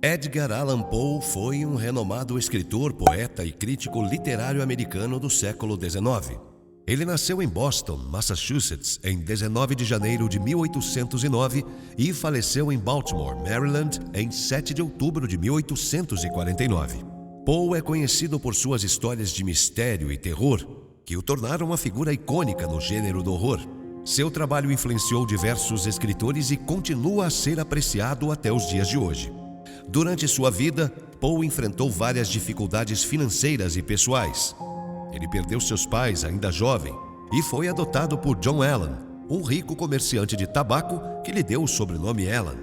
Edgar Allan Poe foi um renomado escritor, poeta e crítico literário americano do século XIX. Ele nasceu em Boston, Massachusetts, em 19 de janeiro de 1809 e faleceu em Baltimore, Maryland, em 7 de outubro de 1849. Poe é conhecido por suas histórias de mistério e terror, que o tornaram uma figura icônica no gênero do horror. Seu trabalho influenciou diversos escritores e continua a ser apreciado até os dias de hoje. Durante sua vida, Poe enfrentou várias dificuldades financeiras e pessoais. Ele perdeu seus pais ainda jovem e foi adotado por John Allan, um rico comerciante de tabaco que lhe deu o sobrenome Allan.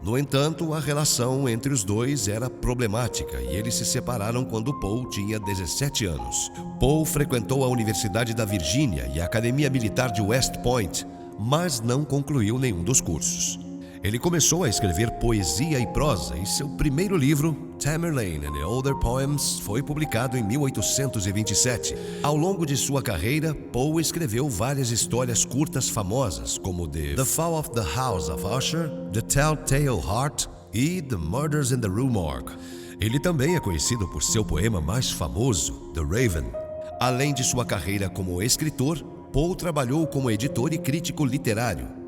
No entanto, a relação entre os dois era problemática e eles se separaram quando Poe tinha 17 anos. Poe frequentou a Universidade da Virgínia e a Academia Militar de West Point, mas não concluiu nenhum dos cursos. Ele começou a escrever poesia e prosa e seu primeiro livro, Tamerlane and Other Poems, foi publicado em 1827. Ao longo de sua carreira, Poe escreveu várias histórias curtas famosas, como The Fall of the House of Usher, The Telltale Heart e The Murders in the Rue Morgue. Ele também é conhecido por seu poema mais famoso, The Raven. Além de sua carreira como escritor, Poe trabalhou como editor e crítico literário.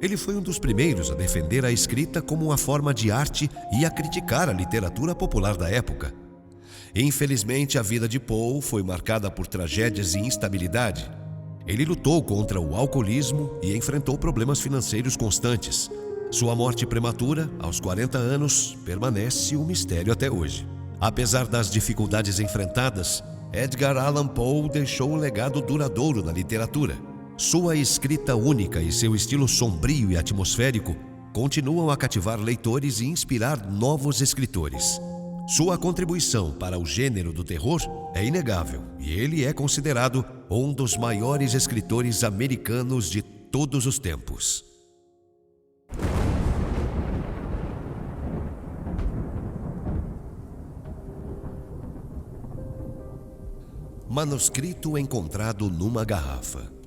Ele foi um dos primeiros a defender a escrita como uma forma de arte e a criticar a literatura popular da época. Infelizmente, a vida de Poe foi marcada por tragédias e instabilidade. Ele lutou contra o alcoolismo e enfrentou problemas financeiros constantes. Sua morte prematura, aos 40 anos, permanece um mistério até hoje. Apesar das dificuldades enfrentadas, Edgar Allan Poe deixou um legado duradouro na literatura. Sua escrita única e seu estilo sombrio e atmosférico continuam a cativar leitores e inspirar novos escritores. Sua contribuição para o gênero do terror é inegável e ele é considerado um dos maiores escritores americanos de todos os tempos. Manuscrito encontrado numa garrafa.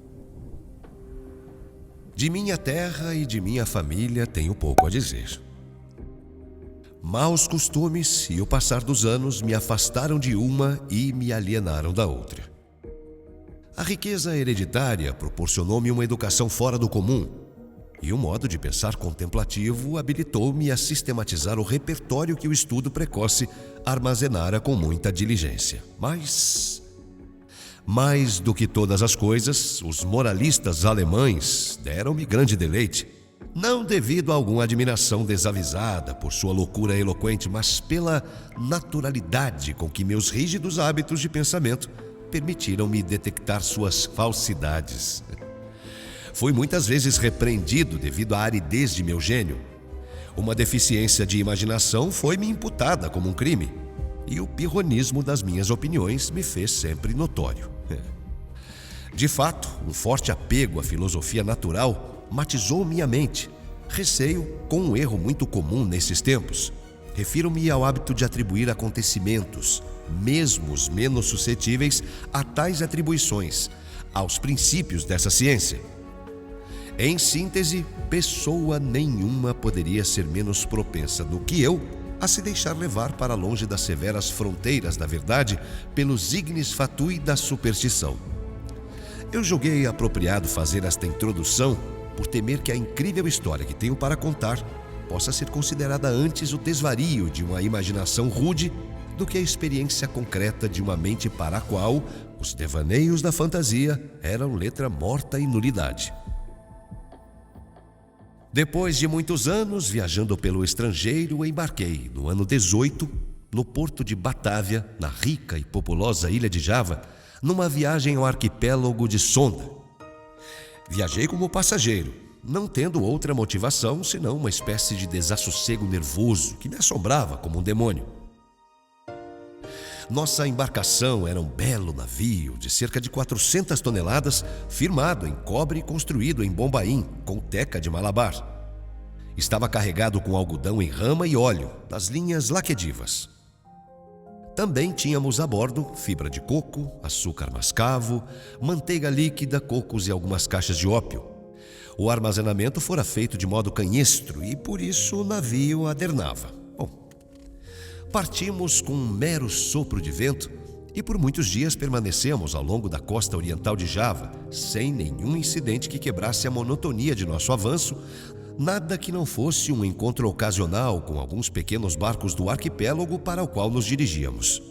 De minha terra e de minha família tenho pouco a dizer. Maus costumes e o passar dos anos me afastaram de uma e me alienaram da outra. A riqueza hereditária proporcionou-me uma educação fora do comum e um modo de pensar contemplativo habilitou-me a sistematizar o repertório que o estudo precoce armazenara com muita diligência. Mas, mais do que todas as coisas, os moralistas alemães deram-me grande deleite, não devido a alguma admiração desavisada por sua loucura eloquente, mas pela naturalidade com que meus rígidos hábitos de pensamento permitiram-me detectar suas falsidades. Fui muitas vezes repreendido devido à aridez de meu gênio. Uma deficiência de imaginação foi-me imputada como um crime, e o pirronismo das minhas opiniões me fez sempre notório. De fato, um forte apego à filosofia natural matizou minha mente. Receio com um erro muito comum nesses tempos. Refiro-me ao hábito de atribuir acontecimentos, mesmo os menos suscetíveis a tais atribuições, aos princípios dessa ciência. Em síntese, pessoa nenhuma poderia ser menos propensa do que eu a se deixar levar para longe das severas fronteiras da verdade pelos ignis fatui da superstição. Eu julguei apropriado fazer esta introdução por temer que a incrível história que tenho para contar possa ser considerada antes o desvario de uma imaginação rude do que a experiência concreta de uma mente para a qual os devaneios da fantasia eram letra morta e nulidade. Depois de muitos anos viajando pelo estrangeiro, embarquei, no ano 18, no porto de Batávia, na rica e populosa ilha de Java, numa viagem ao arquipélago de Sonda. Viajei como passageiro, não tendo outra motivação senão uma espécie de desassossego nervoso que me assombrava como um demônio. Nossa embarcação era um belo navio de cerca de 400 toneladas, firmado em cobre e construído em Bombaim, com teca de Malabar. Estava carregado com algodão em rama e óleo, das linhas Laquedivas. Também tínhamos a bordo fibra de coco, açúcar mascavo, manteiga líquida, cocos e algumas caixas de ópio. O armazenamento fora feito de modo canhestro e por isso o navio adernava. Bom, Partimos com um mero sopro de vento e por muitos dias permanecemos ao longo da costa oriental de Java, sem nenhum incidente que quebrasse a monotonia de nosso avanço, nada que não fosse um encontro ocasional com alguns pequenos barcos do arquipélago para o qual nos dirigíamos.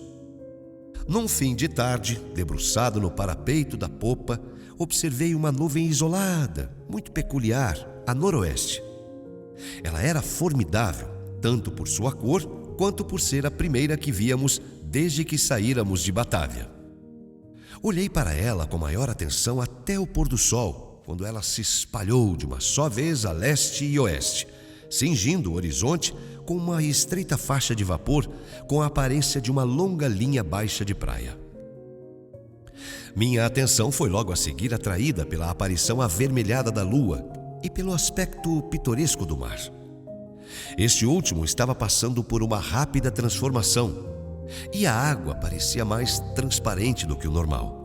Num fim de tarde, debruçado no parapeito da popa, observei uma nuvem isolada, muito peculiar, a noroeste. Ela era formidável, tanto por sua cor, quanto por ser a primeira que víamos desde que saíramos de Batávia. Olhei para ela com maior atenção até o pôr do sol, quando ela se espalhou de uma só vez a leste e oeste, cingindo o horizonte com uma estreita faixa de vapor com a aparência de uma longa linha baixa de praia. Minha atenção foi logo a seguir atraída pela aparição avermelhada da lua e pelo aspecto pitoresco do mar. Este último estava passando por uma rápida transformação e a água parecia mais transparente do que o normal.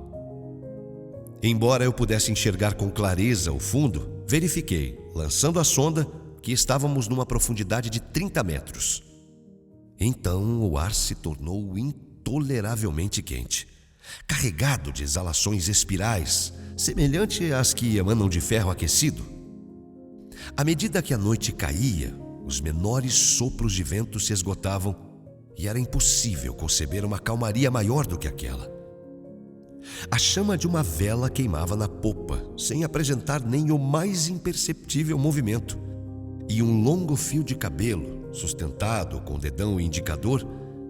Embora eu pudesse enxergar com clareza o fundo, verifiquei, lançando a sonda, que estávamos numa profundidade de 30 metros. Então o ar se tornou intoleravelmente quente, carregado de exalações espirais, semelhante às que emanam de ferro aquecido. À medida que a noite caía, os menores sopros de vento se esgotavam e era impossível conceber uma calmaria maior do que aquela. A chama de uma vela queimava na popa, sem apresentar nem o mais imperceptível movimento, e um longo fio de cabelo, sustentado com o dedão indicador,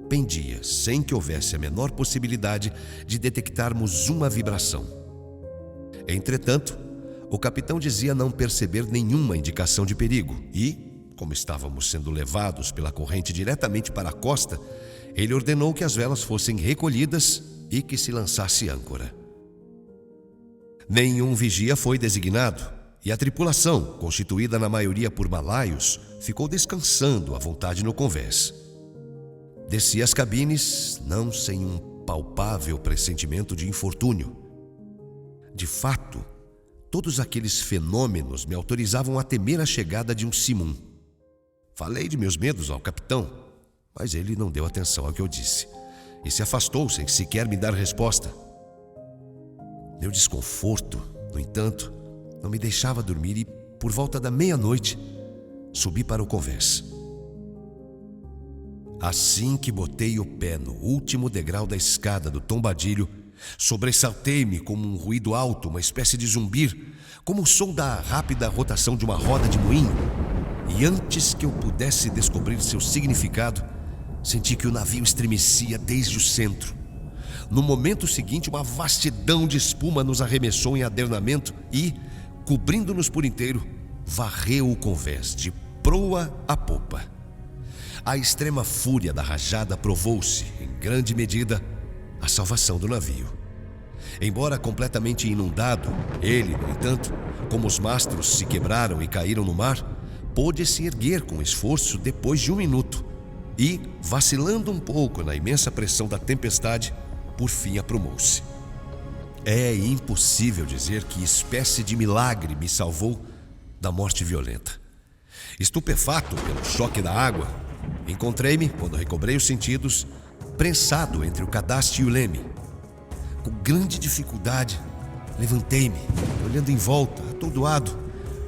pendia sem que houvesse a menor possibilidade de detectarmos uma vibração. Entretanto, o capitão dizia não perceber nenhuma indicação de perigo e, como estávamos sendo levados pela corrente diretamente para a costa, ele ordenou que as velas fossem recolhidas e que se lançasse âncora. Nenhum vigia foi designado e a tripulação, constituída na maioria por malaios, ficou descansando à vontade no convés. Desci as cabines, não sem um palpável pressentimento de infortúnio. De fato, todos aqueles fenômenos me autorizavam a temer a chegada de um simum. Falei de meus medos ao capitão, mas ele não deu atenção ao que eu disse e se afastou sem sequer me dar resposta. Meu desconforto, no entanto, não me deixava dormir e, por volta da meia-noite, subi para o convés. Assim que botei o pé no último degrau da escada do tombadilho, sobressaltei-me como um ruído alto, uma espécie de zumbir, como o som da rápida rotação de uma roda de moinho. E antes que eu pudesse descobrir seu significado, senti que o navio estremecia desde o centro. No momento seguinte, uma vastidão de espuma nos arremessou em adernamento e, cobrindo-nos por inteiro, varreu o convés de proa a popa. A extrema fúria da rajada provou-se, em grande medida, a salvação do navio. Embora completamente inundado, ele, no entanto, como os mastros se quebraram e caíram no mar, pôde se erguer com esforço depois de 1 minuto e, vacilando um pouco na imensa pressão da tempestade, por fim aprumou-se. É impossível dizer que espécie de milagre me salvou da morte violenta. Estupefato pelo choque da água, encontrei-me, quando recobrei os sentidos, prensado entre o cadastre e o leme. Com grande dificuldade, levantei-me, olhando em volta, atordoado.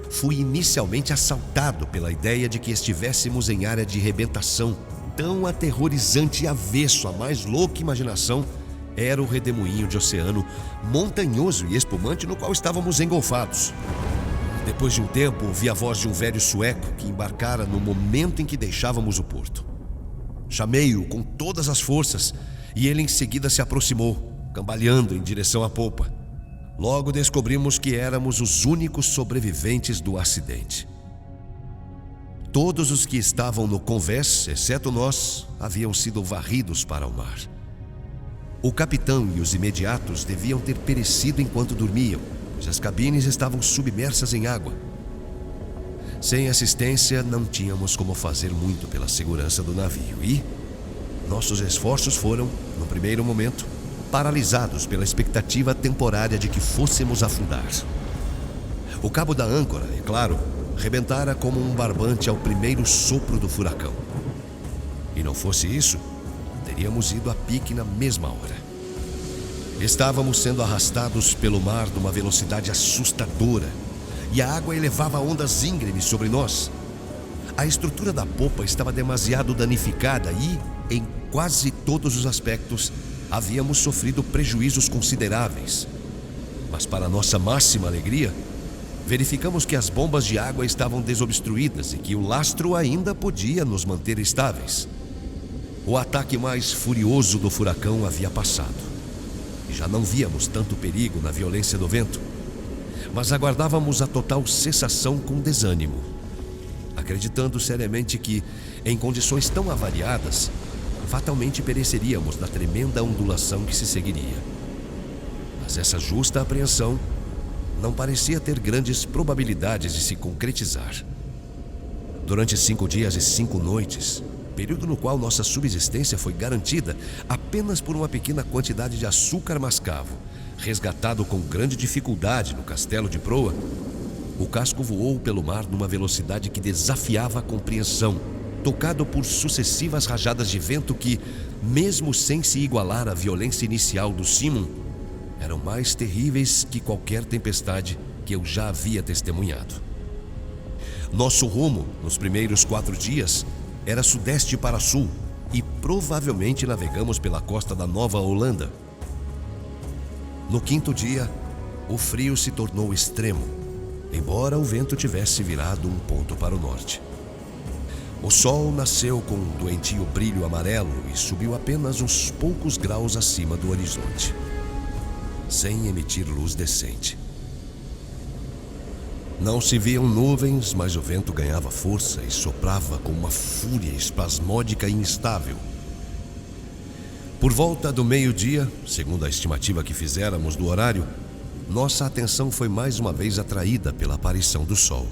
Fui inicialmente assaltado pela ideia de que estivéssemos em área de rebentação. Tão aterrorizante e avesso à mais louca imaginação era o redemoinho de oceano montanhoso e espumante no qual estávamos engolfados. Depois de um tempo, ouvi a voz de um velho sueco que embarcara no momento em que deixávamos o porto. Chamei-o com todas as forças e ele em seguida se aproximou, cambaleando em direção à popa. Logo descobrimos que éramos os únicos sobreviventes do acidente. Todos os que estavam no convés, exceto nós, haviam sido varridos para o mar. O capitão e os imediatos deviam ter perecido enquanto dormiam, pois as cabines estavam submersas em água. Sem assistência, não tínhamos como fazer muito pela segurança do navio e nossos esforços foram, no primeiro momento, paralisados pela expectativa temporária de que fôssemos afundar. O cabo da âncora, é claro, rebentara como um barbante ao primeiro sopro do furacão. E não fosse isso, teríamos ido a pique na mesma hora. Estávamos sendo arrastados pelo mar numa velocidade assustadora, e a água elevava ondas íngremes sobre nós. A estrutura da popa estava demasiado danificada e, em quase todos os aspectos, havíamos sofrido prejuízos consideráveis. Mas, para nossa máxima alegria, verificamos que as bombas de água estavam desobstruídas e que o lastro ainda podia nos manter estáveis. O ataque mais furioso do furacão havia passado, e já não víamos tanto perigo na violência do vento, mas aguardávamos a total cessação com desânimo, acreditando seriamente que, em condições tão avariadas, fatalmente pereceríamos na tremenda ondulação que se seguiria. Mas essa justa apreensão não parecia ter grandes probabilidades de se concretizar. Durante 5 dias e 5 noites, período no qual nossa subsistência foi garantida apenas por uma pequena quantidade de açúcar mascavo, resgatado com grande dificuldade no castelo de proa, o casco voou pelo mar numa velocidade que desafiava a compreensão, tocado por sucessivas rajadas de vento que, mesmo sem se igualar à violência inicial do Simon, eram mais terríveis que qualquer tempestade que eu já havia testemunhado. Nosso rumo, nos primeiros 4 dias, era sudeste para sul, e provavelmente navegamos pela costa da Nova Holanda. No 5º dia, o frio se tornou extremo, embora o vento tivesse virado um ponto para o norte. O sol nasceu com um doentio brilho amarelo e subiu apenas uns poucos graus acima do horizonte, sem emitir luz decente. Não se viam nuvens, mas o vento ganhava força e soprava com uma fúria espasmódica e instável. Por volta do meio-dia, segundo a estimativa que fizéramos do horário, nossa atenção foi mais uma vez atraída pela aparição do sol.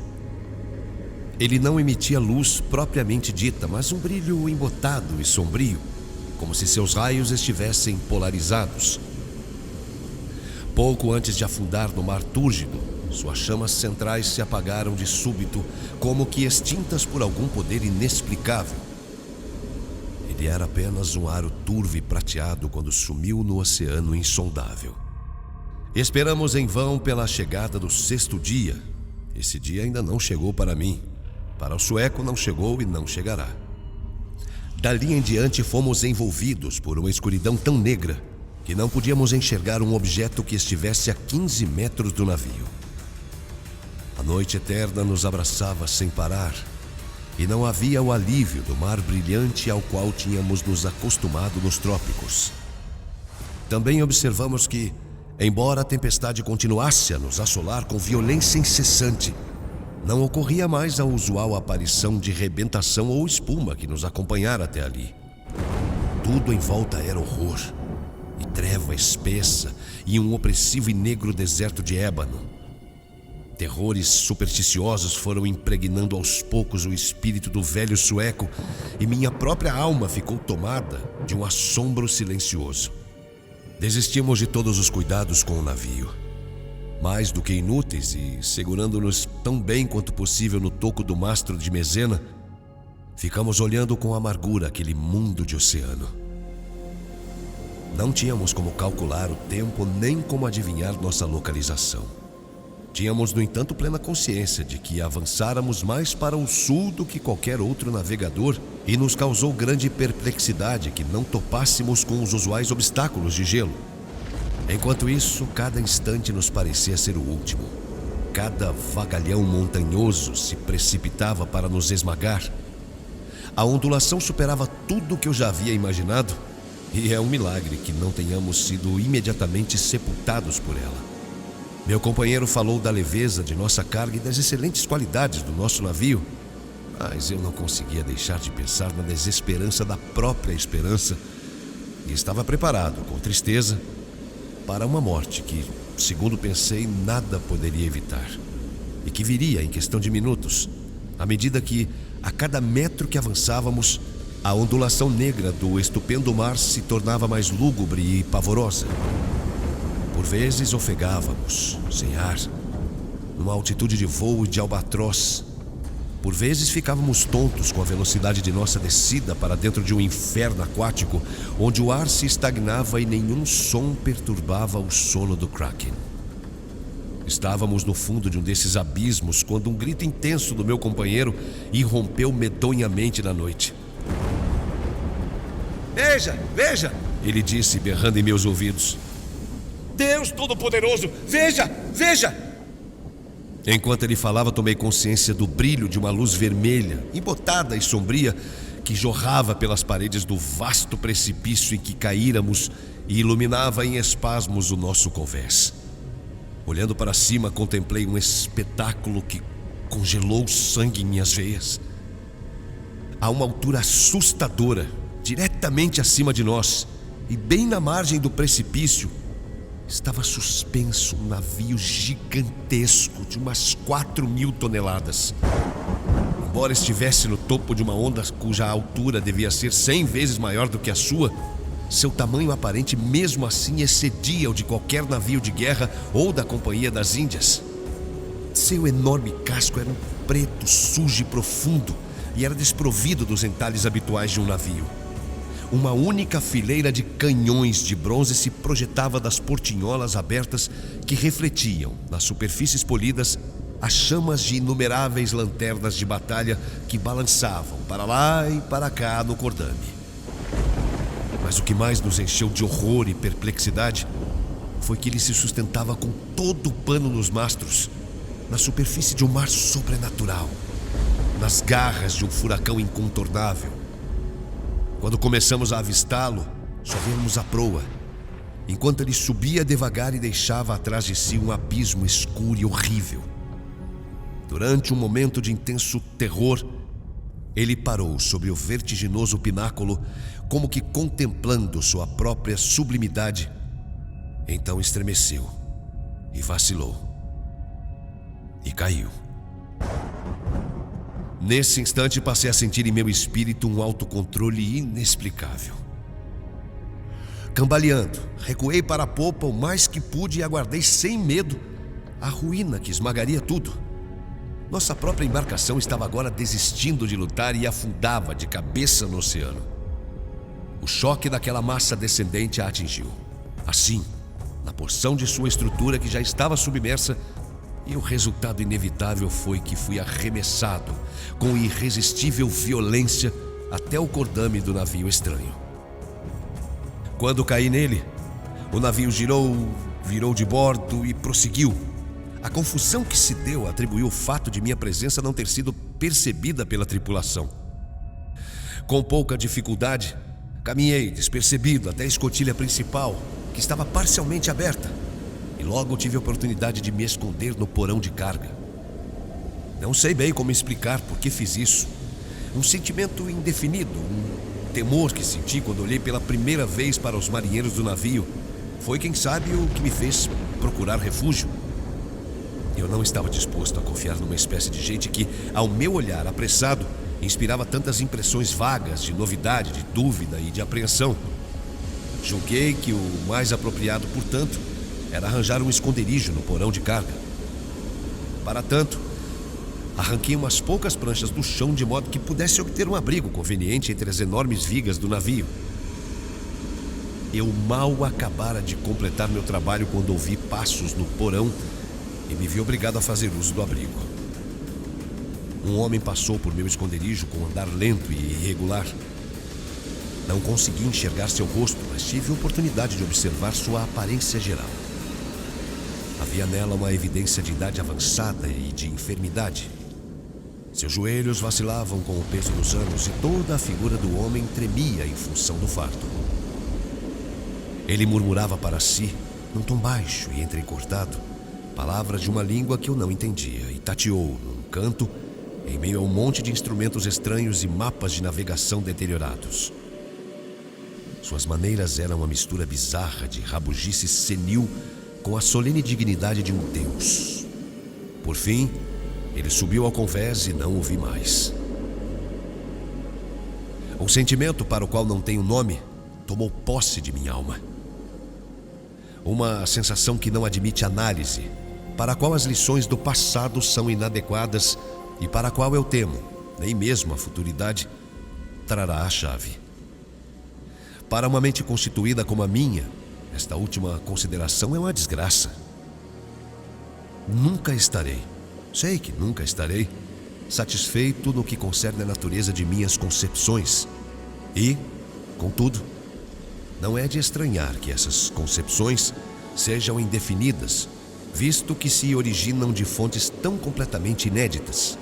Ele não emitia luz propriamente dita, mas um brilho embotado e sombrio, como se seus raios estivessem polarizados. Pouco antes de afundar no mar túrgido, suas chamas centrais se apagaram de súbito, como que extintas por algum poder inexplicável. Ele era apenas um aro turvo e prateado quando sumiu no oceano insondável. Esperamos em vão pela chegada do 6º dia. Esse dia ainda não chegou para mim. Para o sueco não chegou e não chegará. Dali em diante fomos envolvidos por uma escuridão tão negra que não podíamos enxergar um objeto que estivesse a 15 metros do navio. A noite eterna nos abraçava sem parar, e não havia o alívio do mar brilhante ao qual tínhamos nos acostumado nos trópicos. Também observamos que, embora a tempestade continuasse a nos assolar com violência incessante, não ocorria mais a usual aparição de rebentação ou espuma que nos acompanhara até ali. Tudo em volta era horror, e treva espessa, e um opressivo e negro deserto de ébano. Terrores supersticiosos foram impregnando aos poucos o espírito do velho sueco, e minha própria alma ficou tomada de um assombro silencioso. Desistimos de todos os cuidados com o navio. Mais do que inúteis e segurando-nos tão bem quanto possível no toco do mastro de mezena, ficamos olhando com amargura aquele mundo de oceano. Não tínhamos como calcular o tempo nem como adivinhar nossa localização. Tínhamos, no entanto, plena consciência de que avançáramos mais para o sul do que qualquer outro navegador, e nos causou grande perplexidade que não topássemos com os usuais obstáculos de gelo. Enquanto isso, cada instante nos parecia ser o último. Cada vagalhão montanhoso se precipitava para nos esmagar. A ondulação superava tudo o que eu já havia imaginado, e é um milagre que não tenhamos sido imediatamente sepultados por ela. Meu companheiro falou da leveza de nossa carga e das excelentes qualidades do nosso navio, mas eu não conseguia deixar de pensar na desesperança da própria esperança, e estava preparado, com tristeza, para uma morte que, segundo pensei, nada poderia evitar, e que viria em questão de minutos, à medida que, a cada metro que avançávamos, a ondulação negra do estupendo mar se tornava mais lúgubre e pavorosa. Por vezes ofegávamos, sem ar, numa altitude de voo de albatroz, Por vezes ficávamos tontos com a velocidade de nossa descida para dentro de um inferno aquático, onde o ar se estagnava e nenhum som perturbava o sono do Kraken. Estávamos no fundo de um desses abismos quando um grito intenso do meu companheiro irrompeu medonhamente na noite. "Veja, veja!" ele disse, berrando em meus ouvidos. "Deus Todo-Poderoso, veja, veja!" Enquanto ele falava, tomei consciência do brilho de uma luz vermelha, embotada e sombria, que jorrava pelas paredes do vasto precipício em que caíramos e iluminava em espasmos o nosso convés. Olhando para cima, contemplei um espetáculo que congelou o sangue em minhas veias. A uma altura assustadora, diretamente acima de nós, e bem na margem do precipício, estava suspenso um navio gigantesco de umas 4.000 toneladas. Embora estivesse no topo de uma onda cuja altura devia ser 100 vezes maior do que a sua, seu tamanho aparente mesmo assim excedia o de qualquer navio de guerra ou da Companhia das Índias. Seu enorme casco era um preto, sujo e profundo e era desprovido dos entalhes habituais de um navio. Uma única fileira de canhões de bronze se projetava das portinholas abertas que refletiam, nas superfícies polidas, as chamas de inumeráveis lanternas de batalha que balançavam para lá e para cá no cordame. Mas o que mais nos encheu de horror e perplexidade foi que ele se sustentava com todo o pano nos mastros, na superfície de um mar sobrenatural, nas garras de um furacão incontornável. Quando começamos a avistá-lo, só víamos a proa, enquanto ele subia devagar e deixava atrás de si um abismo escuro e horrível. Durante um momento de intenso terror, ele parou sobre o vertiginoso pináculo, como que contemplando sua própria sublimidade. Então estremeceu e vacilou e caiu. Nesse instante passei a sentir em meu espírito um autocontrole inexplicável. Cambaleando, recuei para a popa o mais que pude e aguardei sem medo a ruína que esmagaria tudo. Nossa própria embarcação estava agora desistindo de lutar e afundava de cabeça no oceano. O choque daquela massa descendente a atingiu. Assim, na porção de sua estrutura que já estava submersa, e o resultado inevitável foi que fui arremessado com irresistível violência até o cordame do navio estranho. Quando caí nele, o navio girou, virou de bordo e prosseguiu. A confusão que se deu atribuiu o fato de minha presença não ter sido percebida pela tripulação. Com pouca dificuldade, caminhei despercebido até a escotilha principal, que estava parcialmente aberta. E logo tive a oportunidade de me esconder no porão de carga. Não sei bem como explicar por que fiz isso. Um sentimento indefinido, um temor que senti quando olhei pela primeira vez para os marinheiros do navio, foi, quem sabe, o que me fez procurar refúgio. Eu não estava disposto a confiar numa espécie de gente que, ao meu olhar apressado, inspirava tantas impressões vagas de novidade, de dúvida e de apreensão. Julguei que o mais apropriado, portanto, era arranjar um esconderijo no porão de carga. Para tanto, arranquei umas poucas pranchas do chão de modo que pudesse obter um abrigo conveniente entre as enormes vigas do navio. Eu mal acabara de completar meu trabalho quando ouvi passos no porão e me vi obrigado a fazer uso do abrigo. Um homem passou por meu esconderijo com um andar lento e irregular. Não consegui enxergar seu rosto, mas tive oportunidade de observar sua aparência geral. Havia nela uma evidência de idade avançada e de enfermidade. Seus joelhos vacilavam com o peso dos anos e toda a figura do homem tremia em função do fardo. Ele murmurava para si, num tom baixo e entrecortado, palavras de uma língua que eu não entendia, e tateou num canto, em meio a um monte de instrumentos estranhos e mapas de navegação deteriorados. Suas maneiras eram uma mistura bizarra de rabugice senil com a solene dignidade de um deus. Por fim, ele subiu ao convés e não o vi mais. Um sentimento para o qual não tenho nome tomou posse de minha alma. Uma sensação que não admite análise, para a qual as lições do passado são inadequadas e para a qual eu temo, nem mesmo a futuridade, trará a chave. Para uma mente constituída como a minha, esta última consideração é uma desgraça. Nunca estarei, sei que nunca estarei, satisfeito no que concerne à natureza de minhas concepções. E, contudo, não é de estranhar que essas concepções sejam indefinidas, visto que se originam de fontes tão completamente inéditas.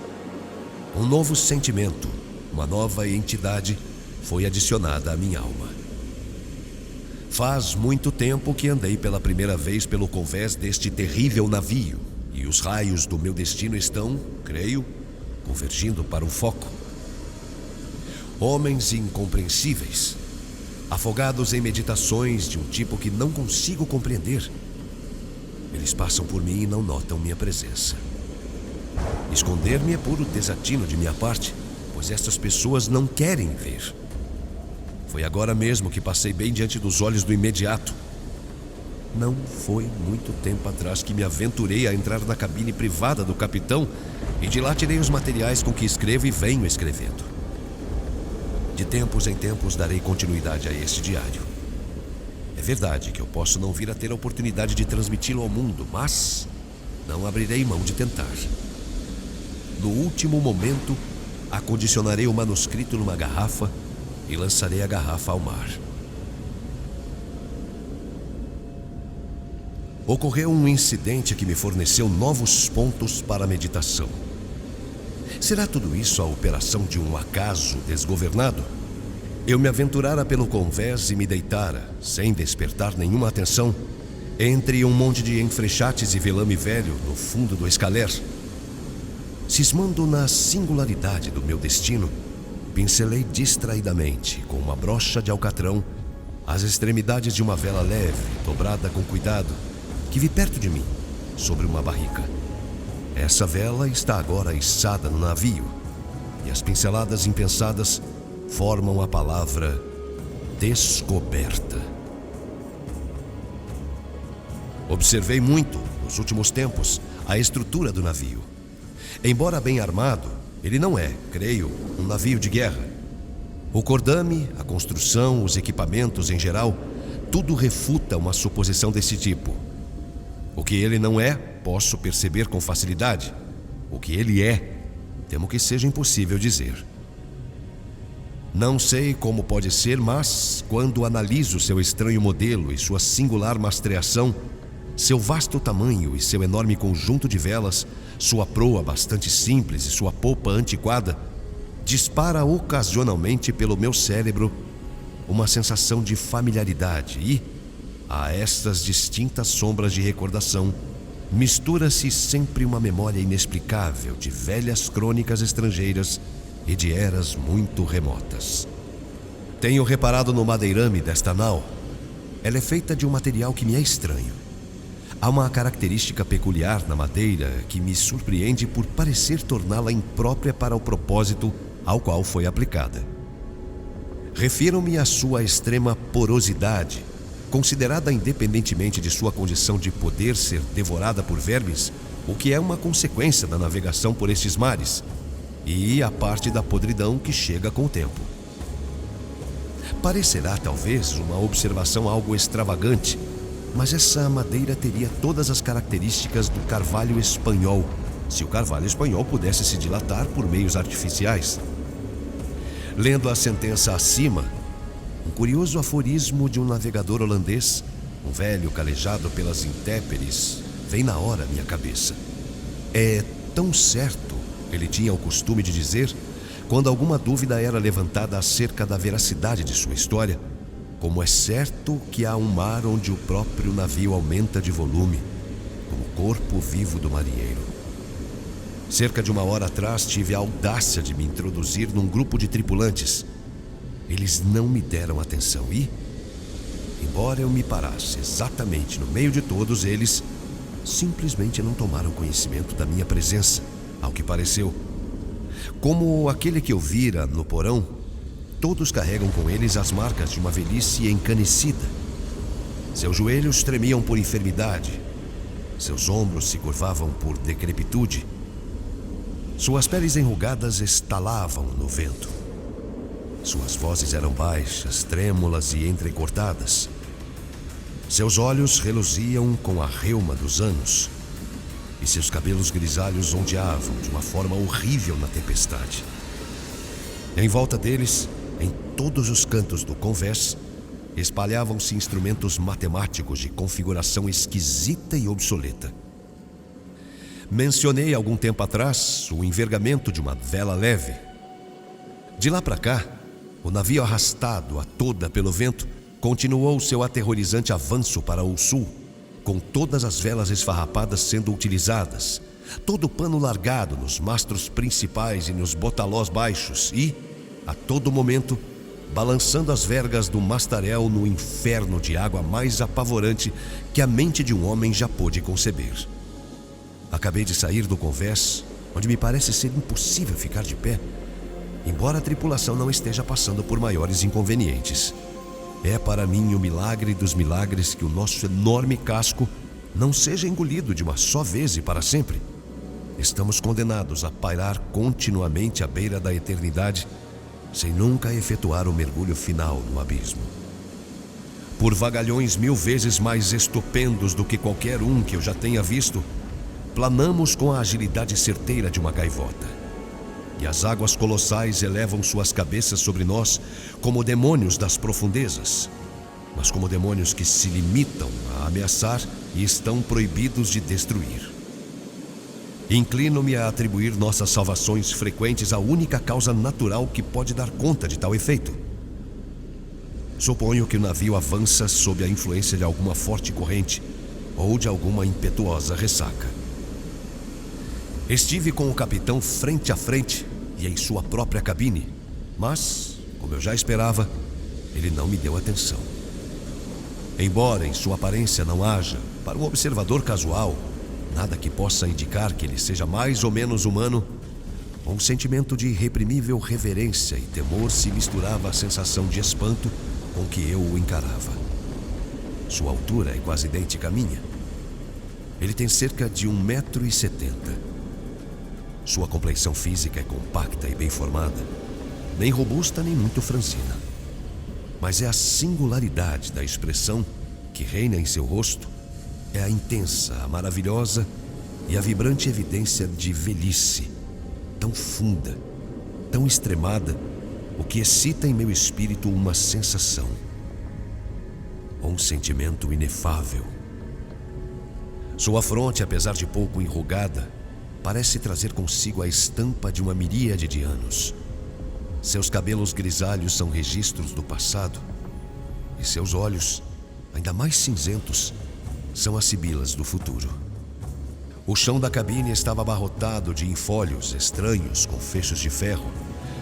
Um novo sentimento, uma nova entidade foi adicionada à minha alma. Faz muito tempo que andei pela primeira vez pelo convés deste terrível navio, e os raios do meu destino estão, creio, convergindo para um foco. Homens incompreensíveis, afogados em meditações de um tipo que não consigo compreender. Eles passam por mim e não notam minha presença. Esconder-me é puro desatino de minha parte, pois estas pessoas não querem ver. Foi agora mesmo que passei bem diante dos olhos do imediato. Não foi muito tempo atrás que me aventurei a entrar na cabine privada do capitão e de lá tirei os materiais com que escrevo e venho escrevendo. De tempos em tempos darei continuidade a este diário. É verdade que eu posso não vir a ter a oportunidade de transmiti-lo ao mundo, mas não abrirei mão de tentar. No último momento, acondicionarei o manuscrito numa garrafa e lançarei a garrafa ao mar. Ocorreu um incidente que me forneceu novos pontos para a meditação. Será tudo isso a operação de um acaso desgovernado? Eu me aventurara pelo convés e me deitara, sem despertar nenhuma atenção, entre um monte de enfrechates e velame velho no fundo do escaler. Cismando na singularidade do meu destino, pincelei distraidamente, com uma brocha de alcatrão, as extremidades de uma vela leve, dobrada com cuidado, que vi perto de mim, sobre uma barrica. Essa vela está agora içada no navio, e as pinceladas impensadas formam a palavra descoberta. Observei muito, nos últimos tempos, a estrutura do navio. Embora bem armado, ele não é, creio, um navio de guerra. O cordame, a construção, os equipamentos em geral, tudo refuta uma suposição desse tipo. O que ele não é, posso perceber com facilidade. O que ele é, temo que seja impossível dizer. Não sei como pode ser, mas quando analiso seu estranho modelo e sua singular mastreação, seu vasto tamanho e seu enorme conjunto de velas, sua proa bastante simples e sua polpa antiquada, dispara ocasionalmente pelo meu cérebro uma sensação de familiaridade e, a estas distintas sombras de recordação, mistura-se sempre uma memória inexplicável de velhas crônicas estrangeiras e de eras muito remotas. Tenho reparado no madeirame desta nau. Ela é feita de um material que me é estranho. Há uma característica peculiar na madeira que me surpreende por parecer torná-la imprópria para o propósito ao qual foi aplicada. Refiro-me à sua extrema porosidade, considerada independentemente de sua condição de poder ser devorada por vermes, o que é uma consequência da navegação por estes mares, e a parte da podridão que chega com o tempo. Parecerá talvez uma observação algo extravagante, mas essa madeira teria todas as características do carvalho espanhol, se o carvalho espanhol pudesse se dilatar por meios artificiais. Lendo a sentença acima, um curioso aforismo de um navegador holandês, um velho calejado pelas intérpretes, vem na hora à minha cabeça. É tão certo, ele tinha o costume de dizer, quando alguma dúvida era levantada acerca da veracidade de sua história, como é certo que há um mar onde o próprio navio aumenta de volume, como o corpo vivo do marinheiro. Cerca de uma hora atrás tive a audácia de me introduzir num grupo de tripulantes. Eles não me deram atenção e, embora eu me parasse exatamente no meio de todos eles, simplesmente não tomaram conhecimento da minha presença, ao que pareceu. Como aquele que eu vira no porão, todos carregam com eles as marcas de uma velhice encanecida. Seus joelhos tremiam por enfermidade, seus ombros se curvavam por decrepitude. Suas peles enrugadas estalavam no vento. Suas vozes eram baixas, trêmulas e entrecortadas. Seus olhos reluziam com a reuma dos anos, e seus cabelos grisalhos ondeavam de uma forma horrível na tempestade. Em volta deles, em todos os cantos do convés, espalhavam-se instrumentos matemáticos de configuração esquisita e obsoleta. Mencionei algum tempo atrás o envergamento de uma vela leve. De lá para cá, o navio, arrastado a toda pelo vento, continuou seu aterrorizante avanço para o sul, com todas as velas esfarrapadas sendo utilizadas, todo o pano largado nos mastros principais e nos botalós baixos e, a todo momento, balançando as vergas do mastarel no inferno de água mais apavorante que a mente de um homem já pôde conceber. Acabei de sair do convés, onde me parece ser impossível ficar de pé, embora a tripulação não esteja passando por maiores inconvenientes. É para mim o milagre dos milagres que o nosso enorme casco não seja engolido de uma só vez e para sempre. Estamos condenados a pairar continuamente à beira da eternidade, sem nunca efetuar o mergulho final no abismo. Por vagalhões 1000 vezes mais estupendos do que qualquer um que eu já tenha visto, planamos com a agilidade certeira de uma gaivota. E as águas colossais elevam suas cabeças sobre nós como demônios das profundezas, mas como demônios que se limitam a ameaçar e estão proibidos de destruir. Inclino-me a atribuir nossas salvações frequentes à única causa natural que pode dar conta de tal efeito. Suponho que o navio avança sob a influência de alguma forte corrente ou de alguma impetuosa ressaca. Estive com o capitão frente a frente e em sua própria cabine, mas, como eu já esperava, ele não me deu atenção. Embora em sua aparência não haja, para um observador casual, nada que possa indicar que ele seja mais ou menos humano, um sentimento de irreprimível reverência e temor se misturava à sensação de espanto com que eu o encarava. Sua altura é quase idêntica à minha. Ele tem cerca de 1,70 m. Sua complexão física é compacta e bem formada, nem robusta nem muito franzina. Mas é a singularidade da expressão que reina em seu rosto, é a intensa, a maravilhosa e a vibrante evidência de velhice, tão funda, tão extremada, o que excita em meu espírito uma sensação, um sentimento inefável. Sua fronte, apesar de pouco enrugada, parece trazer consigo a estampa de uma miríade de anos. Seus cabelos grisalhos são registros do passado, e seus olhos, ainda mais cinzentos, são as sibilas do futuro. O chão da cabine estava abarrotado de infólios estranhos com fechos de ferro,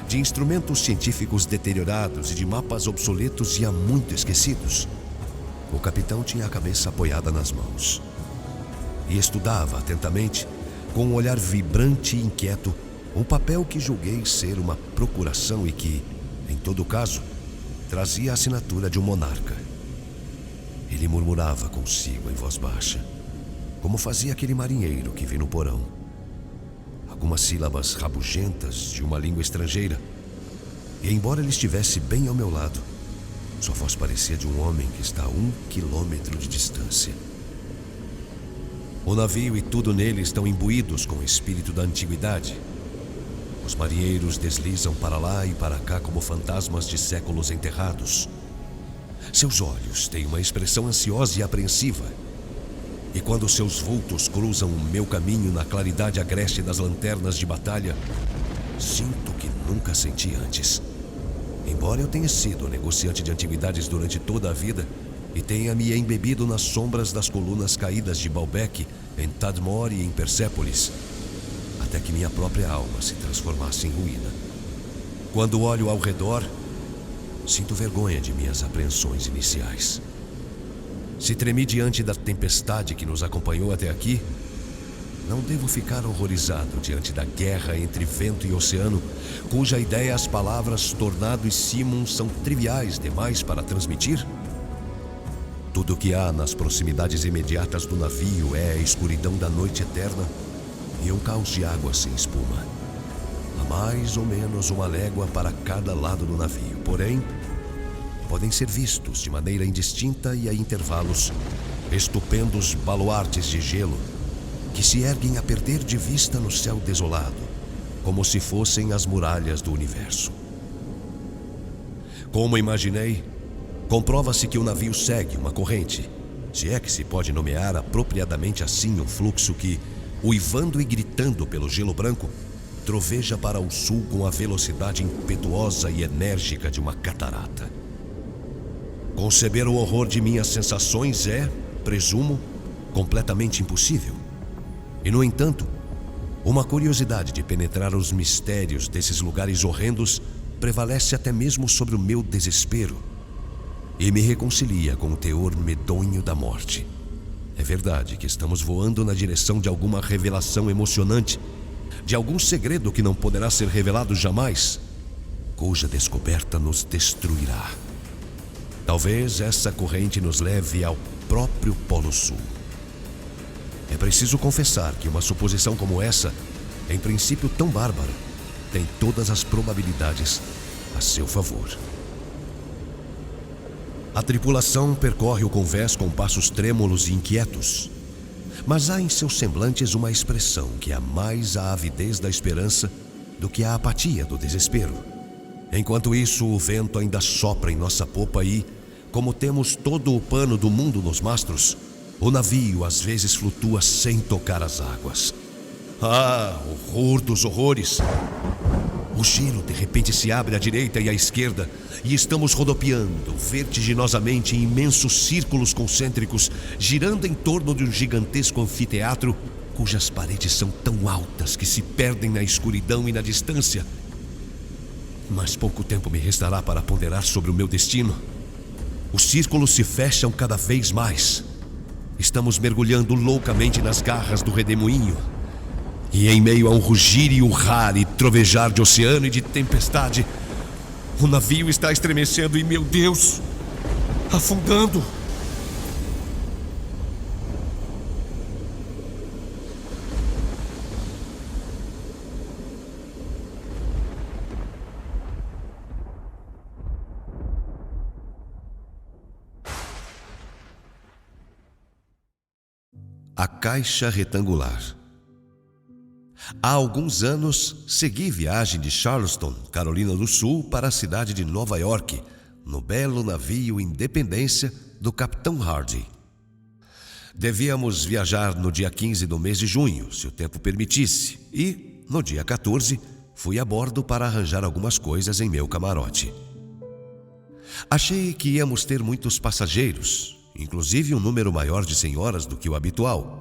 de instrumentos científicos deteriorados e de mapas obsoletos e há muito esquecidos. O capitão tinha a cabeça apoiada nas mãos e estudava atentamente, com um olhar vibrante e inquieto, um papel que julguei ser uma procuração e que, em todo caso, trazia a assinatura de um monarca. Ele murmurava consigo em voz baixa, como fazia aquele marinheiro que vi no porão. Algumas sílabas rabugentas de uma língua estrangeira, e embora ele estivesse bem ao meu lado, sua voz parecia de um homem que está a 1 quilômetro de distância. O navio e tudo nele estão imbuídos com o espírito da antiguidade. Os marinheiros deslizam para lá e para cá como fantasmas de séculos enterrados. Seus olhos têm uma expressão ansiosa e apreensiva. E quando seus vultos cruzam o meu caminho na claridade agreste das lanternas de batalha, sinto que nunca senti antes. Embora eu tenha sido negociante de antiguidades durante toda a vida e tenha me embebido nas sombras das colunas caídas de Baalbek, em Tadmor e em Persépolis, até que minha própria alma se transformasse em ruína. Quando olho ao redor, sinto vergonha de minhas apreensões iniciais. Se tremi diante da tempestade que nos acompanhou até aqui, não devo ficar horrorizado diante da guerra entre vento e oceano, cuja ideia as palavras tornado e simum são triviais demais para transmitir? Tudo o que há nas proximidades imediatas do navio é a escuridão da noite eterna e um caos de água sem espuma. a mais ou menos 1 légua para cada lado do navio. Porém, podem ser vistos de maneira indistinta e a intervalos estupendos baluartes de gelo que se erguem a perder de vista no céu desolado, como se fossem as muralhas do universo. Como imaginei, comprova-se que o navio segue uma corrente, se é que se pode nomear apropriadamente assim um fluxo que, uivando e gritando pelo gelo branco, troveja para o sul com a velocidade impetuosa e enérgica de uma catarata. Conceber o horror de minhas sensações é, presumo, completamente impossível. E, no entanto, uma curiosidade de penetrar os mistérios desses lugares horrendos prevalece até mesmo sobre o meu desespero e me reconcilia com o teor medonho da morte. É verdade que estamos voando na direção de alguma revelação emocionante, de algum segredo que não poderá ser revelado jamais, cuja descoberta nos destruirá. Talvez essa corrente nos leve ao próprio Polo Sul. É preciso confessar que uma suposição como essa, em princípio tão bárbara, tem todas as probabilidades a seu favor. A tripulação percorre o convés com passos trêmulos e inquietos, mas há em seus semblantes uma expressão que é mais a avidez da esperança do que a apatia do desespero. Enquanto isso, o vento ainda sopra em nossa popa e, como temos todo o pano do mundo nos mastros, o navio às vezes flutua sem tocar as águas. Ah, horror dos horrores! O gelo de repente se abre à direita e à esquerda e estamos rodopiando vertiginosamente em imensos círculos concêntricos, girando em torno de um gigantesco anfiteatro cujas paredes são tão altas que se perdem na escuridão e na distância. Mas pouco tempo me restará para ponderar sobre o meu destino. Os círculos se fecham cada vez mais. Estamos mergulhando loucamente nas garras do redemoinho. E em meio a um rugir e urrar e trovejar de oceano e de tempestade, o navio está estremecendo e, meu Deus, afundando. A caixa retangular. Há alguns anos, segui viagem de Charleston, Carolina do Sul, para a cidade de Nova York, no belo navio Independência do Capitão Hardy. Devíamos viajar no dia 15 do mês de junho, se o tempo permitisse, e, no dia 14, fui a bordo para arranjar algumas coisas em meu camarote. Achei que íamos ter muitos passageiros, inclusive um número maior de senhoras do que o habitual.